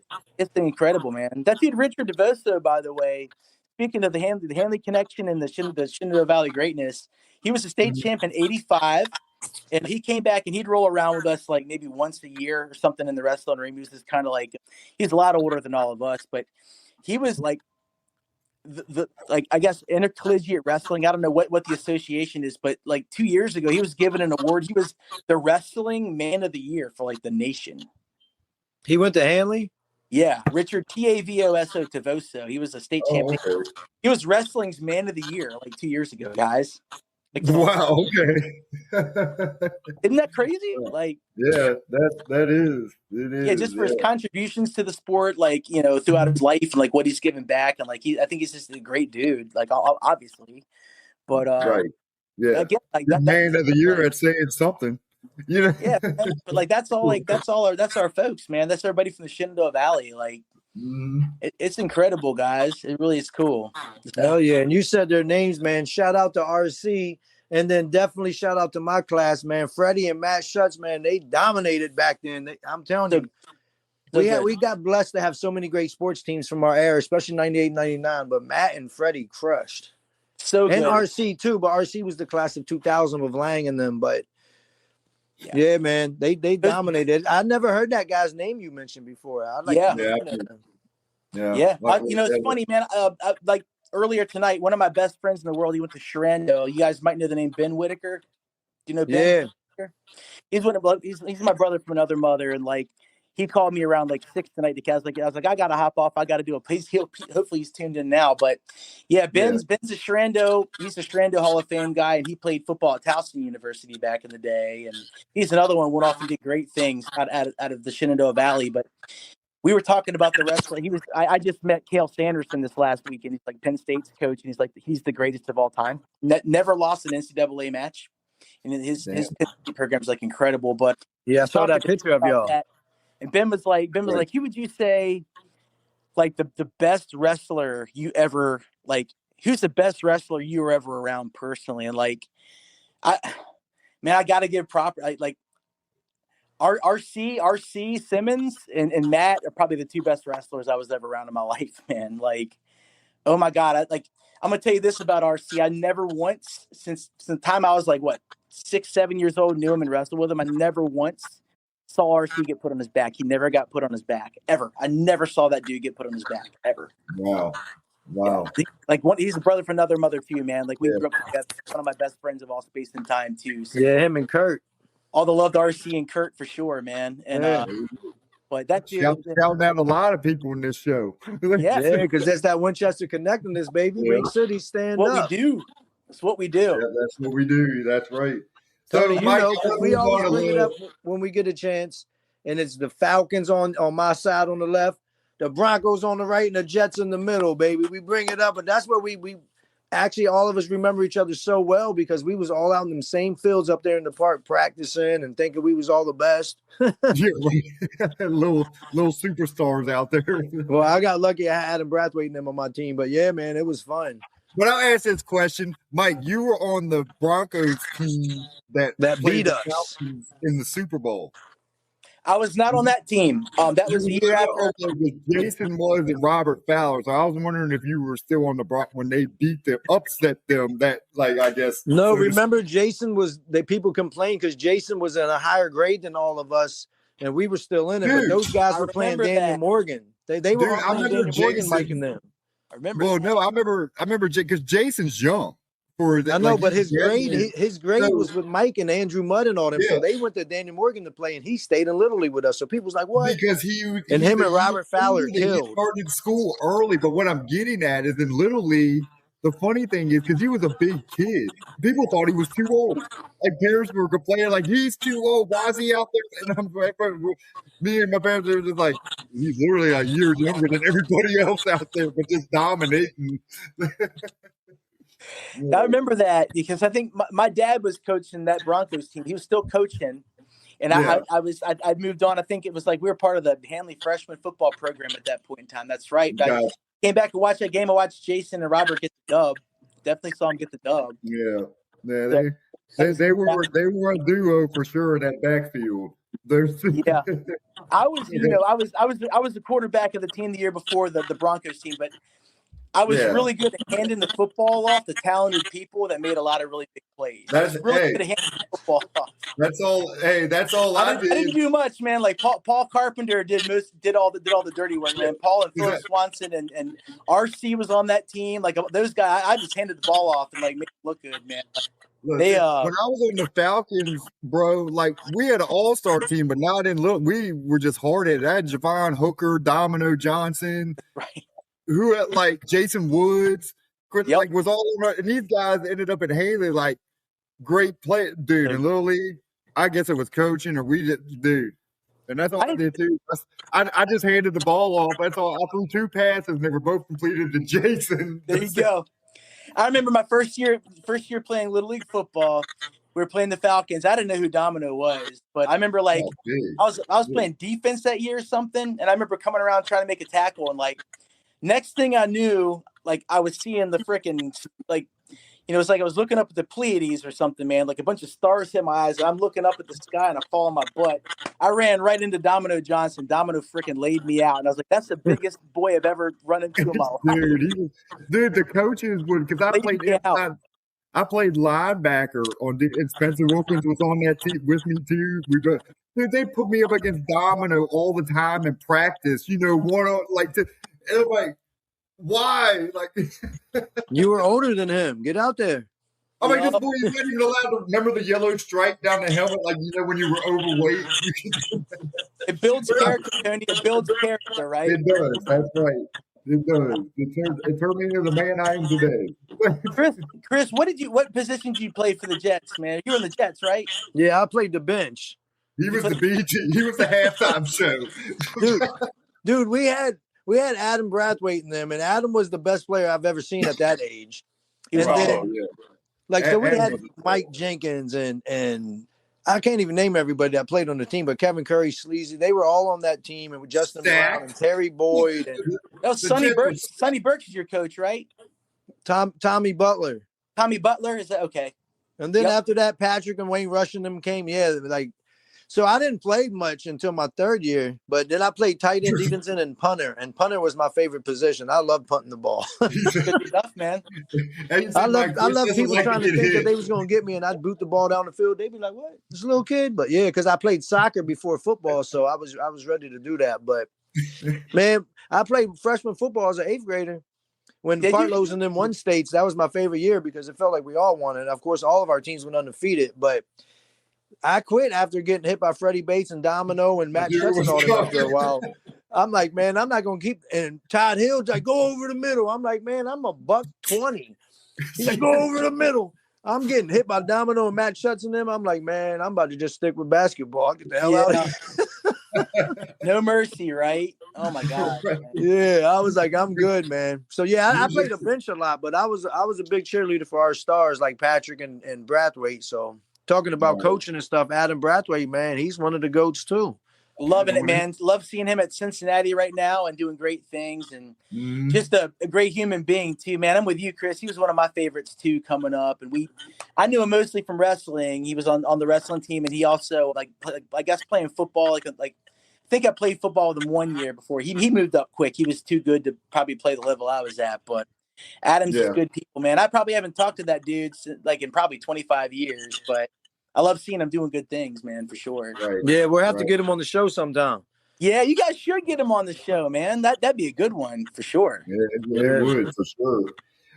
incredible, man. That dude Richard DeVosa, by the way, speaking of the Handley connection and the Shenandoah Valley greatness, he was a state champ in '85, and he came back and he'd roll around with us like maybe once a year or something in the wrestling ring. He was just kind of like, he's a lot older than all of us, but he was like I guess intercollegiate wrestling. I don't know what the association is, but like 2 years ago, he was given an award. He was the wrestling man of the year for like the nation. He went to Handley? Yeah. Richard Tavoso Tavoso. He was a state champion. Okay. He was wrestling's man of the year like 2 years ago, guys. Like, wow. Okay. Isn't that crazy? Like, yeah, that is. It is. Yeah, just for his contributions to the sport, like, you know, throughout his life and like what he's given back, and like I think he's just a great dude. Like, obviously, but right. Yeah. Again, like man of the year at saying something. You know. Yeah, man, but like that's our folks, man. That's everybody from the Shenandoah Valley. Like, it's incredible, guys. It really is cool. Hell yeah. And you said their names, man. Shout out to RC, and then definitely shout out to my class, man. Freddie and Matt Schutz, man, they dominated back then. I'm telling you, we got blessed to have so many great sports teams from our era, especially 98, 99, but Matt and Freddie crushed. So and good. RC too, but RC was the class of 2000 with Lang and them, but yeah, man, they dominated. I never heard that guy's name you mentioned before. Yeah. Like, you know, it's funny, man. Like earlier tonight, one of my best friends in the world, he went to Shenandoah. You guys might know the name Ben Whitaker. Do you know Ben? Yeah. He's my brother from another mother, and like he called me around like 6 tonight to I was like, I gotta hop off. I gotta do a piece. Hopefully he's tuned in now. But yeah, Ben's a Shenandoah. He's a Shenandoah Hall of Fame guy, and he played football at Towson University back in the day. And he's another one went off and did great things out of the Shenandoah Valley. But we were talking about the wrestling. I just met Cale Sanderson this last week, and he's like Penn State's coach, and he's like he's the greatest of all time. Never lost an NCAA match, and his program's like incredible. But yeah, I saw that picture of y'all. And Ben was like, who would you say, like the best wrestler you ever like? Who's the best wrestler you were ever around personally? And like, I got to give proper like RC Simmons and Matt are probably the two best wrestlers I was ever around in my life, man. Like, oh my God. I'm going to tell you this about RC. I never once, since the time I was like, 6, 7 years old, knew him and wrestled with him. I never once saw RC get put on his back. He never got put on his back, ever. I never saw that dude get put on his back, ever. Wow. Like he's a brother from another mother too, man. Like we grew up together. One of my best friends of all space and time too. So Yeah, him and Kurt. all the love to RC and Kurt for sure, man. And but that dude Shout out a lot of people in this show. Yeah, because there's that Winchester connectedness, baby. Yeah. Wing City, stand what up. we do. It's what we do. Yeah, that's what we do. That's right. Tony, So, you Mike, know, because we always bring it up when we get a chance, and it's the Falcons on my side on the left, the Broncos on the right, and the Jets in the middle, baby. We bring it up, and that's where we actually all of us remember each other so well because we was all out in them same fields up there in the park practicing and thinking we was all the best. Yeah, little superstars out there. Well, I got lucky. I had Adam Brathwaite and them on my team, but yeah, man, it was fun. But I'll ask this question, Mike. You were on the Broncos team that beat us in the Super Bowl. I was not on that team. That was the year after. Jason was and Robert Fowler. So I was wondering if you were still on the Broncos when they beat them, upset them. That, like, I guess. No, remember Jason was. People complained because Jason was in a higher grade than all of us, and we were still in it. Dude, but those guys were playing Daniel Morgan. They were all playing Daniel Morgan, Mike and them. I remember. Well, no, I remember because Jason's young. I know, but his grade was with Mike and Andrew Mudd and all them. Yeah. So they went to Daniel Morgan to play, and he stayed in Little League with us. So people was like, "What?" Because him and Robert Fowler killed. He started school early, but what I'm getting at is in Little League. The funny thing is, because he was a big kid, people thought he was too old. Like parents were complaining, like he's too old. Why is he out there? And me and my parents were just like, he's literally a year younger than everybody else out there, but just dominating. I remember that because I think my dad was coaching that Broncos team. He was still coaching, and I'd moved on. I think it was like we were part of the Handley freshman football program at that point in time. That's right. Came back to watch that game. I watched Jason and Robert get the dub. Definitely saw him get the dub. Yeah. They were a duo for sure in that backfield. Yeah, I was the quarterback of the team the year before the Broncos team, but I was really good at handing the football off to talented people that made a lot of really big plays. Good at handing the football off. That's all. Hey, that's all I did. I didn't do much, man. Like Paul Carpenter did all the dirty work, man. Paul and Phil Swanson and RC was on that team. Like those guys, I just handed the ball off and like made it look good, man. Look, when I was on the Falcons, bro, like we had an all-star team, but not in little. We were just hard-headed. I had Javon Hooker, Domino Johnson, right? Who had like Jason Woods, like was all over, and these guys ended up at Handley, like great play, dude. In Little League, I guess it was coaching or we did, dude. And that's all I did too. I just handed the ball off. That's all. I threw 2 passes, and they were both completed to Jason. There you go. I remember my first year playing Little League football. We were playing the Falcons. I didn't know who Domino was, but I remember like I was playing defense that year or something, and I remember coming around trying to make a tackle, and like next thing I knew, like I was seeing the freaking like. You know, it's like I was looking up at the Pleiades or something, man. Like a bunch of stars hit my eyes. And I'm looking up at the sky and I fall on my butt. I ran right into Domino Johnson. Domino freaking laid me out. And I was like, that's the biggest boy I've ever run into in my life. Dude, the coaches would, because I played linebacker on, and Spencer Wilkins was on that team with me too. Dude, they put me up against Domino all the time in practice. You know, everybody. Why? Like you were older than him. Get out there. I mean, this boy, you're not even allowed to remember the yellow stripe down the helmet, like you know when you were overweight. It builds character, Tony. It builds character, right? It does. That's right. It does. It turned me into the man I am today. Chris, what position did you play for the Jets, man? You were in the Jets, right? Yeah, I played the bench. He was the BG. He was the halftime show. Dude, we had Adam Brathwaite in them, and Adam was the best player I've ever seen at that age. So we had Mike Jenkins and I can't even name everybody that played on the team, but Kevin Curry, Sleazy, they were all on that team, and with Justin Brown and Terry Boyd and That was Sonny Burch. Sonny Burch is your coach, right? Tommy Butler. Tommy Butler, is that okay? And then after that, Patrick and Wayne Rushing them came. Yeah, like so I didn't play much until my third year, but then I played tight end, defensive, and punter. And punter was my favorite position. I love punting the ball. Good stuff, man. I love people trying to think that they was gonna get me and I'd boot the ball down the field. They'd be like, "What? This little kid?" But yeah, because I played soccer before football, so I was ready to do that. But man, I played freshman football as an 8th grader. When Partlows and them won states, that was my favorite year because it felt like we all won. And of course, all of our teams went undefeated. But I quit after getting hit by Freddie Bates and Domino and Matt Stetson all them after a while. I'm like, man, I'm not gonna keep. And Todd Hill's like, go over the middle. I'm like, man, I'm a $120. He's like, go over the middle. I'm getting hit by Domino and Matt Schutz and them. I'm like, man, I'm about to just stick with basketball. Get the hell out of here. No mercy, right? Oh my God. Man. Yeah, I was like, I'm good, man. So yeah, I played a bench a lot, but I was a big cheerleader for our stars like Patrick and Brathwaite. So talking about coaching and stuff, Adam Brathwaite, man, he's one of the GOATs too. Loving it, man. Love seeing him at Cincinnati right now and doing great things and just a great human being too, man. I'm with you, Chris. He was one of my favorites too coming up. And I knew him mostly from wrestling. He was on the wrestling team and he also I guess playing football. I think I played football with him 1 year before he moved up quick. He was too good to probably play the level I was at, but Adam's just good people, man. I probably haven't talked to that dude in probably 25 years, but I love seeing him doing good things, man, for sure. Right. Yeah, we'll have to get him on the show sometime. Yeah, you guys should get him on the show, man. That'd be a good one for sure. Yeah, it would for sure.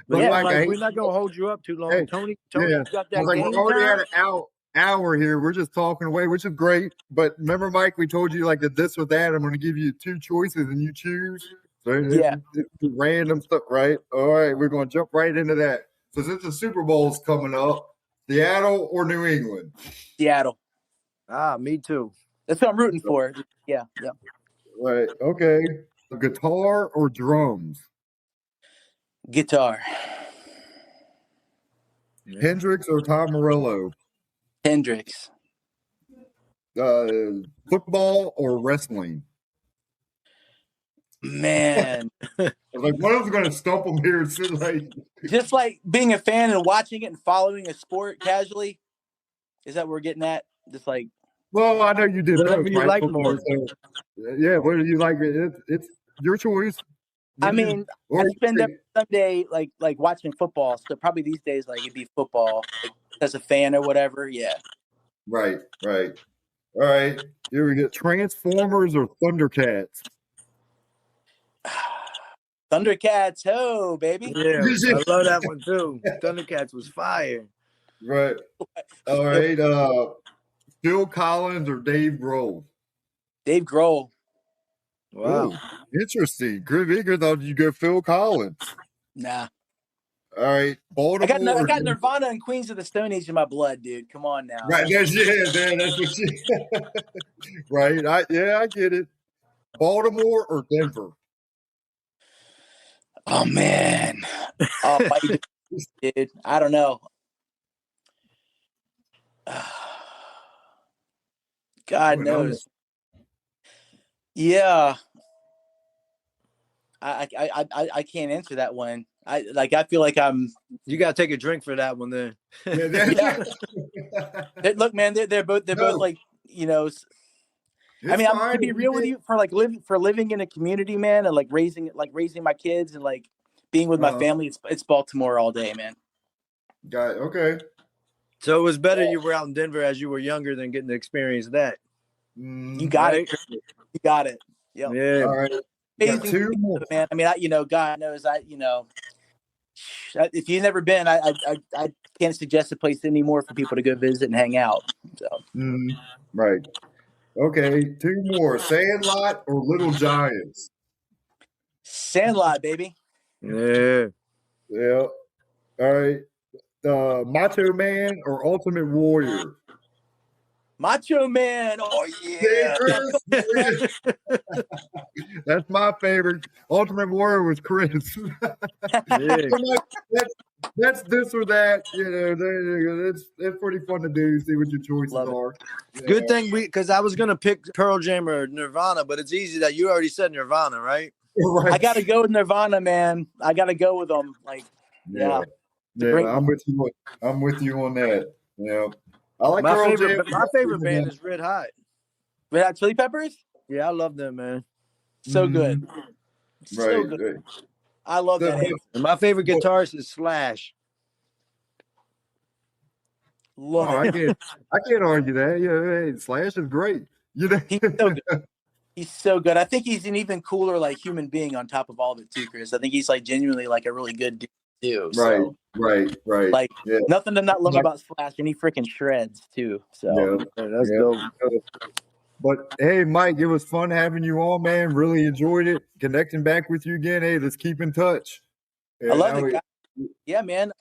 But yeah, Mike, we're not gonna hold you up too long. Hey, Tony, you got that game we're already at an hour here. We're just talking away, which is great. But remember, Mike, we told you like this or that. I'm going to give you 2 choices and you choose. So it's random stuff, right? All right, we're going to jump right into that. So since the Super Bowl's coming up, Seattle or New England? Seattle. Me too. That's what I'm rooting for. Yeah. Right. Okay. Guitar or drums? Guitar. Hendrix or Tom Morello? Hendrix. Football or wrestling? Man. Like, what else is going to stump them here? Just like being a fan and watching it and following a sport casually. Is that what we're getting at? Just like. Well, I know you did. Whatever you like more. Yeah, what do you like? It's your choice. I mean, I spend every Sunday like watching football. So probably these days, it'd be football as a fan or whatever. Yeah. Right. All right. Here we get Transformers or Thundercats. Thundercats, oh baby. Yeah, I love that one too. Thundercats was fire. Right. All right. Phil Collins or Dave Grohl? Dave Grohl. Wow. Ooh, interesting. Bigger thought you go Phil Collins. Nah. All right. Baltimore. I got Nirvana and Queens of the Stone Age in my blood, dude. Come on now. Right. That's what you. Right. I get it. Baltimore or Denver? Oh man. Dude. I don't know. God knows. Yeah. I can't answer that one. I feel like I'm. You gotta take a drink for that one then. Yeah. Look, man, they're both like, I mean, I'm to be real with you, for living in a community, man, and raising my kids and being with my family. It's Baltimore all day, man. Got it. Okay. So it was better you were out in Denver as you were younger than getting to experience that. You got it. You got it. Yep. Yeah. All right. Amazing people, man. I mean, God knows if you've never been, I can't suggest a place anymore for people to go visit and hang out. So. Right. Okay. 2 more. Sandlot or Little Giants? Sandlot, baby. Yeah. Yeah. All right. Macho Man or Ultimate Warrior? Macho Man. Oh, yeah. That's my favorite. Ultimate Warrior was Chris. that's this or that. It's pretty fun to do. See what your choices Love it. are. Good thing because I was gonna pick Pearl Jam or Nirvana, but it's easy that you already said Nirvana, right? Right. I got to go with Nirvana, man. I got to go with them. Like, yeah. Yeah, I'm with you. I'm with you on that. Yeah, I like My Pearl favorite, Jam. my favorite band is Red Hot. Red Hot Chili Peppers? Yeah, I love them, man. So good. So Right, good. right. I love that. And my favorite guitarist is Slash. Love it. I can't argue that. Yeah, hey, Slash is great. You know, He's so good. He's so good. I think he's an even cooler like human being on top of all of it too, Chris. I think he's like genuinely like a really good dude too. right, So right. like Yeah, nothing to not love about Slash, and he freaking shreds too. So yeah, That's dope. But hey, Mike, it was fun having you on, man. Really enjoyed it. Connecting back with you again. Hey, let's keep in touch. I love it. Yeah, man.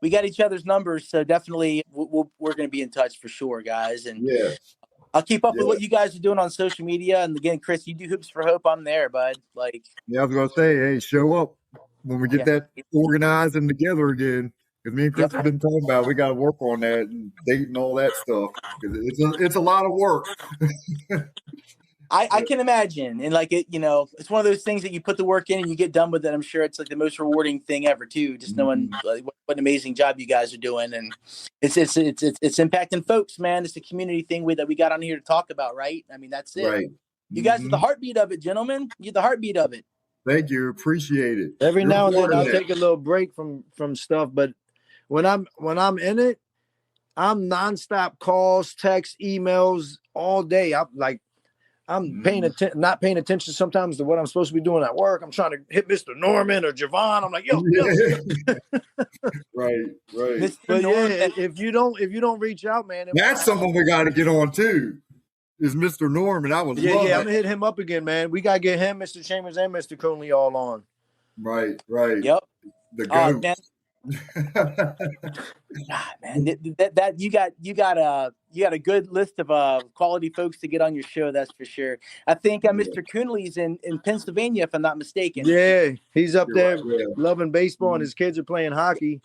We got each other's numbers, so definitely we're going to be in touch for sure, guys. And yeah, I'll keep up with what you guys are doing on social media. And again, Chris, you do Hoops for Hope. I'm there, bud. Like, yeah. I was gonna say, hey, show up when we get that organized and together again. Because me and Chris have been talking about, we got to work on that and dating all that stuff. Because it's a lot of work. I can imagine, and like it, it's one of those things that you put the work in and you get done with it. I'm sure it's like the most rewarding thing ever, too. Just knowing like, what an amazing job you guys are doing, and it's impacting folks, man. It's a community thing that we got on here to talk about, right? I mean, that's it. Right. You guys are the heartbeat of it, gentlemen. You're the heartbeat of it. Thank you. Appreciate it. Every now and then I'll take a little break from stuff, but when I'm in it, I'm nonstop calls, texts, emails all day. I'm not paying attention sometimes to what I'm supposed to be doing at work. I'm trying to hit Mr. Norman or Javon. I'm like, yo. Right. But yeah, if you don't reach out, man, that's something we got to get on too. Is Mr. Norman? I was I'm gonna hit him up again, man. We gotta get him, Mr. Chambers, and Mr. Conley all on. Right. Yep. The goat. Man. God, man, that you got a good list of quality folks to get on your show. That's for sure. I think Mr. Coonley's in Pennsylvania, if I'm not mistaken. Yeah, he's up there loving baseball, and his kids are playing hockey.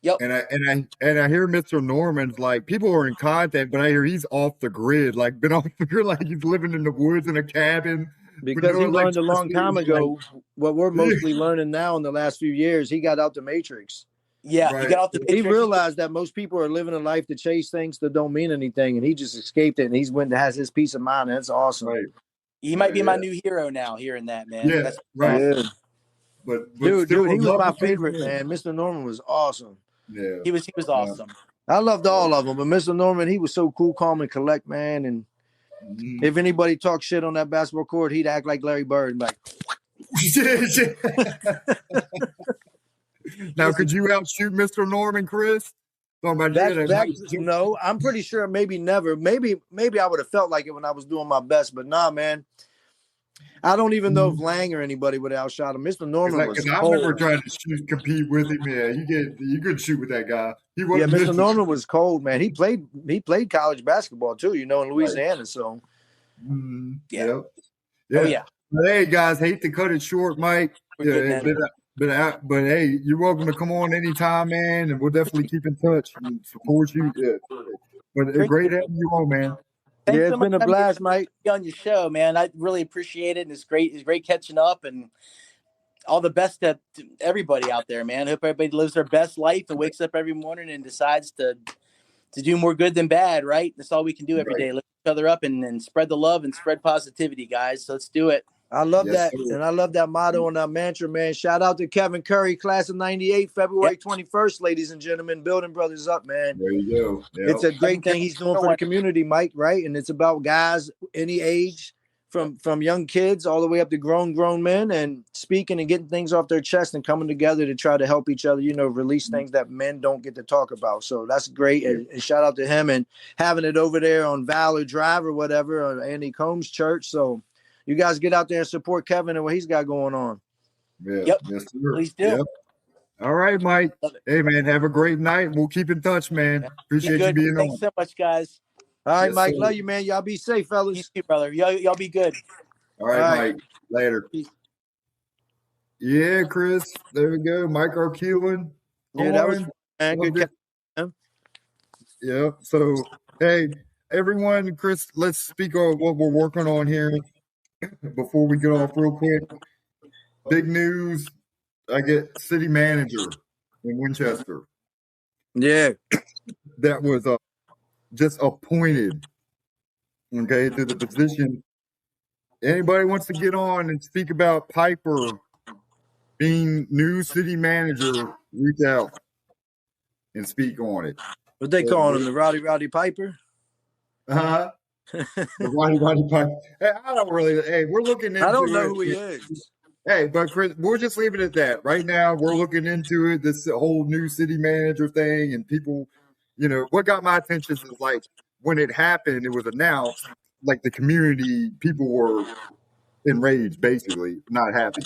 Yep. And I hear Mr. Norman's like people are in contact, but I hear he's off the grid, like been off the grid, like he's living in the woods in a cabin. Because he learned a long time ago what we're mostly learning now in the last few years. He got out the matrix. Yeah, he got out the matrix. He realized that most people are living a life to chase things that don't mean anything, and he just escaped it. And he's has his peace of mind. And that's awesome. Right. He might be my new hero now. Hearing that, man. Yeah, that's right. Yeah. But dude, he was my favorite, man. Mr. Norman was awesome. Yeah, he was awesome. I loved all of them, but Mr. Norman, he was so cool, calm, and collect, man. And if anybody talked shit on that basketball court, he'd act like Larry Bird, like. Now, could you outshoot Mr. Norman, Chris? No, I'm pretty sure maybe never. Maybe I would have felt like it when I was doing my best, but nah, man. I don't even know if Lang or anybody would have outshot him. Mr. Norman was cold. I remember trying to compete with him. Yeah, you could shoot with that guy. Mr. Norman was cold, man. He played college basketball too, in Louisiana. Right. So, yeah. Oh yeah. But hey, guys, hate to cut it short, Mike. But hey, you're welcome to come on anytime, man, and we'll definitely keep in touch and support you. Yeah. But it's great having you on, man. Thanks it's been a blast, Mike. On your show, man. I really appreciate it, and it's great catching up, and all the best to everybody out there, man. Hope everybody lives their best life and wakes up every morning and decides to do more good than bad, right? That's all we can do every day. Lift each other up and spread the love and spread positivity, guys. So let's do it. I love that. And I love that motto and that mantra, man. Shout out to Kevin Curry, class of 98, February 21st, ladies and gentlemen. Building brothers up, man. There you go. Yep. It's a great thing he's doing for the community, Mike, right? And it's about guys any age, from young kids all the way up to grown men, and speaking and getting things off their chest and coming together to try to help each other, release things that men don't get to talk about. So that's great. And shout out to him and having it over there on Valor Drive or whatever, or Andy Combs Church. So you guys get out there and support Kevin and what he's got going on. Yeah. Yep. Yes, sir. Please do. Yep. All right, Mike. Hey, man, have a great night. We'll keep in touch, man. Appreciate you being on. Thanks so much, guys. All right, Mike. Love you, man. Y'all be safe, fellas. You too, brother. Y'all be good. All right, Mike. Later. Peace. Yeah, Chris. There we go. Mike Arculin. Yeah, that was on. man, Loved good. it. Yeah. So, hey, everyone, Chris, let's speak on what we're working on here before we get off real quick. Big news. I get city manager in Winchester Yeah, that was just appointed, okay, to the position. Anybody wants to get on and speak about Piper being new city manager, reach out and speak on it. what they calling him, the Rowdy Piper? Uh-huh. The Roddy Piper. Hey, I don't really. Hey, we're looking into I don't know it. who he is. Hey, but Chris, we'll just leave it at that. Right now, we're looking into it. This whole new city manager thing, and people, what got my attention is like when it happened, it was announced. Like the community, people were enraged, basically, not happy.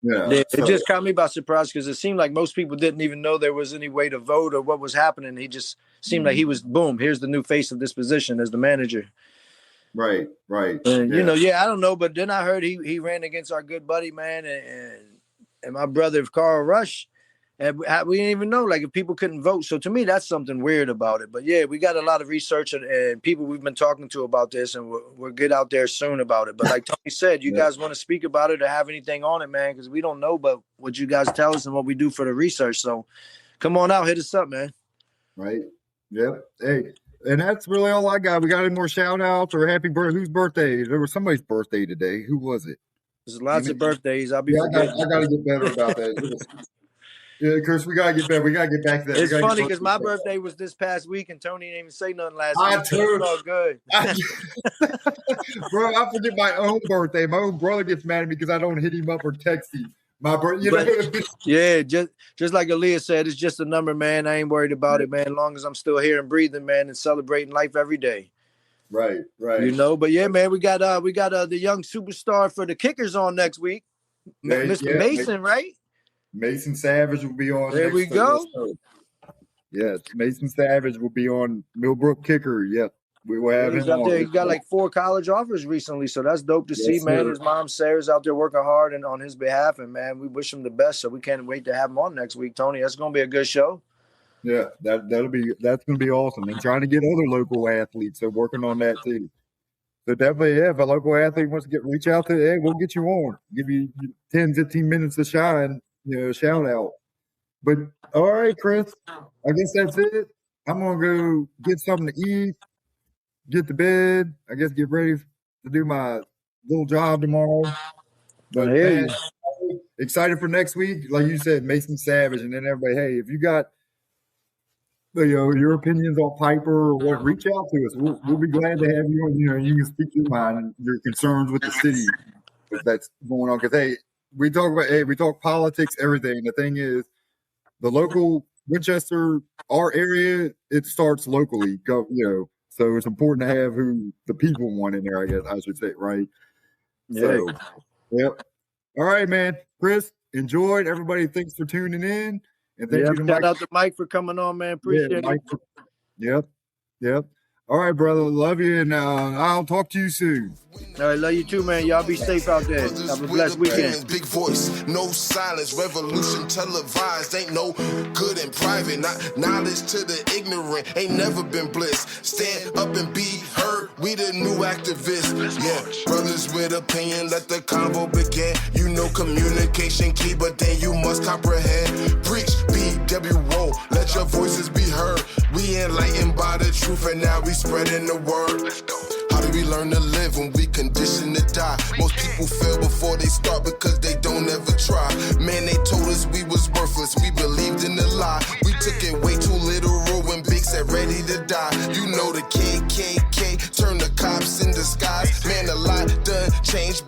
Yeah, It just caught me by surprise because it seemed like most people didn't even know there was any way to vote or what was happening. He just seemed like he was, boom, here's the new face of this position as the manager. Right. And, I don't know. But then I heard he ran against our good buddy, man, and my brother, Carl Rush. And we didn't even know, like, if people couldn't vote. So to me, that's something weird about it. But, yeah, we got a lot of research and people we've been talking to about this, and we'll get out there soon about it. But like Tony said, you guys want to speak about it or have anything on it, man, because we don't know but what you guys tell us and what we do for the research. So come on out. Hit us up, man. Right. Yep. Hey, and that's really all I got. We got any more shout-outs or happy birthday? Whose birthday? There was somebody's birthday today. Who was it? There's lots of birthdays. I'll be forgetting. I got to get better about that. Yeah, Chris, we gotta get back. We gotta get back to that. It's funny because my birthday was this past week, and Tony didn't even say nothing last week. It's all good. Bro, I forget my own birthday. My own brother gets mad at me because I don't hit him up or text him. My birthday, yeah, just like Aaliyah said, it's just a number, man. I ain't worried about it, man. As long as I'm still here and breathing, man, and celebrating life every day. Right. But yeah, man, we got the young superstar for the Kickers on next week, Mr. Mason, right? Mason Savage will be on. There we go. Yes, Mason Savage will be on Millbrook Kicker. Yep, we will have him out there. He got like 4 college offers recently, so that's dope to see, man. His mom Sarah's out there working hard and on his behalf, and man, we wish him the best. So we can't wait to have him on next week, Tony. That's gonna be a good show. Yeah, that's gonna be awesome. And trying to get other local athletes, so working on that too. So definitely, if a local athlete wants to reach out to, hey, we'll get you on. Give you 10, 15 minutes to shine. Shout out. But all right, Chris, I guess that's it. I'm gonna go get something to eat, get to bed. I guess get ready to do my little job tomorrow. But man, excited for next week. Like you said, Mason Savage, and then everybody. Hey, if you got your opinions on Piper or what, reach out to us. We'll be glad to have you on. You can speak your mind and your concerns with the city that's going on. Because hey, we talk politics, everything. The thing is, the local Winchester, our area, it starts locally. So it's important to have who the people want in there. I guess I should say, right? Yeah. So, yep. All right, man. Chris, enjoyed. Everybody, thanks for tuning in, and thank you to Mike. Shout out to Mike for coming on, man. Appreciate it. Yep. All right, brother. Love you, and I'll talk to you soon. All right, love you too, man. Y'all be safe out there. Have a blessed weekend. Big voice, no silence, revolution televised. Ain't no good in private. Not knowledge to the ignorant. Ain't never been bliss. Stand up and be heard. We the new activists. Yeah, brothers with opinion. Let the convo begin. Communication key, but then you must comprehend. Preach B.W.O. Let your voices be heard. We enlightened by the truth, and now we spreading the word. Let's go. How do we learn to live when we conditioned to die? Most people fail before they start because they don't ever try. Man, they told us we was worthless. We believed in the lie. We took it way too literal when Big said ready to die. You know the KKK turned the cops in disguise. Man, a lot done changed.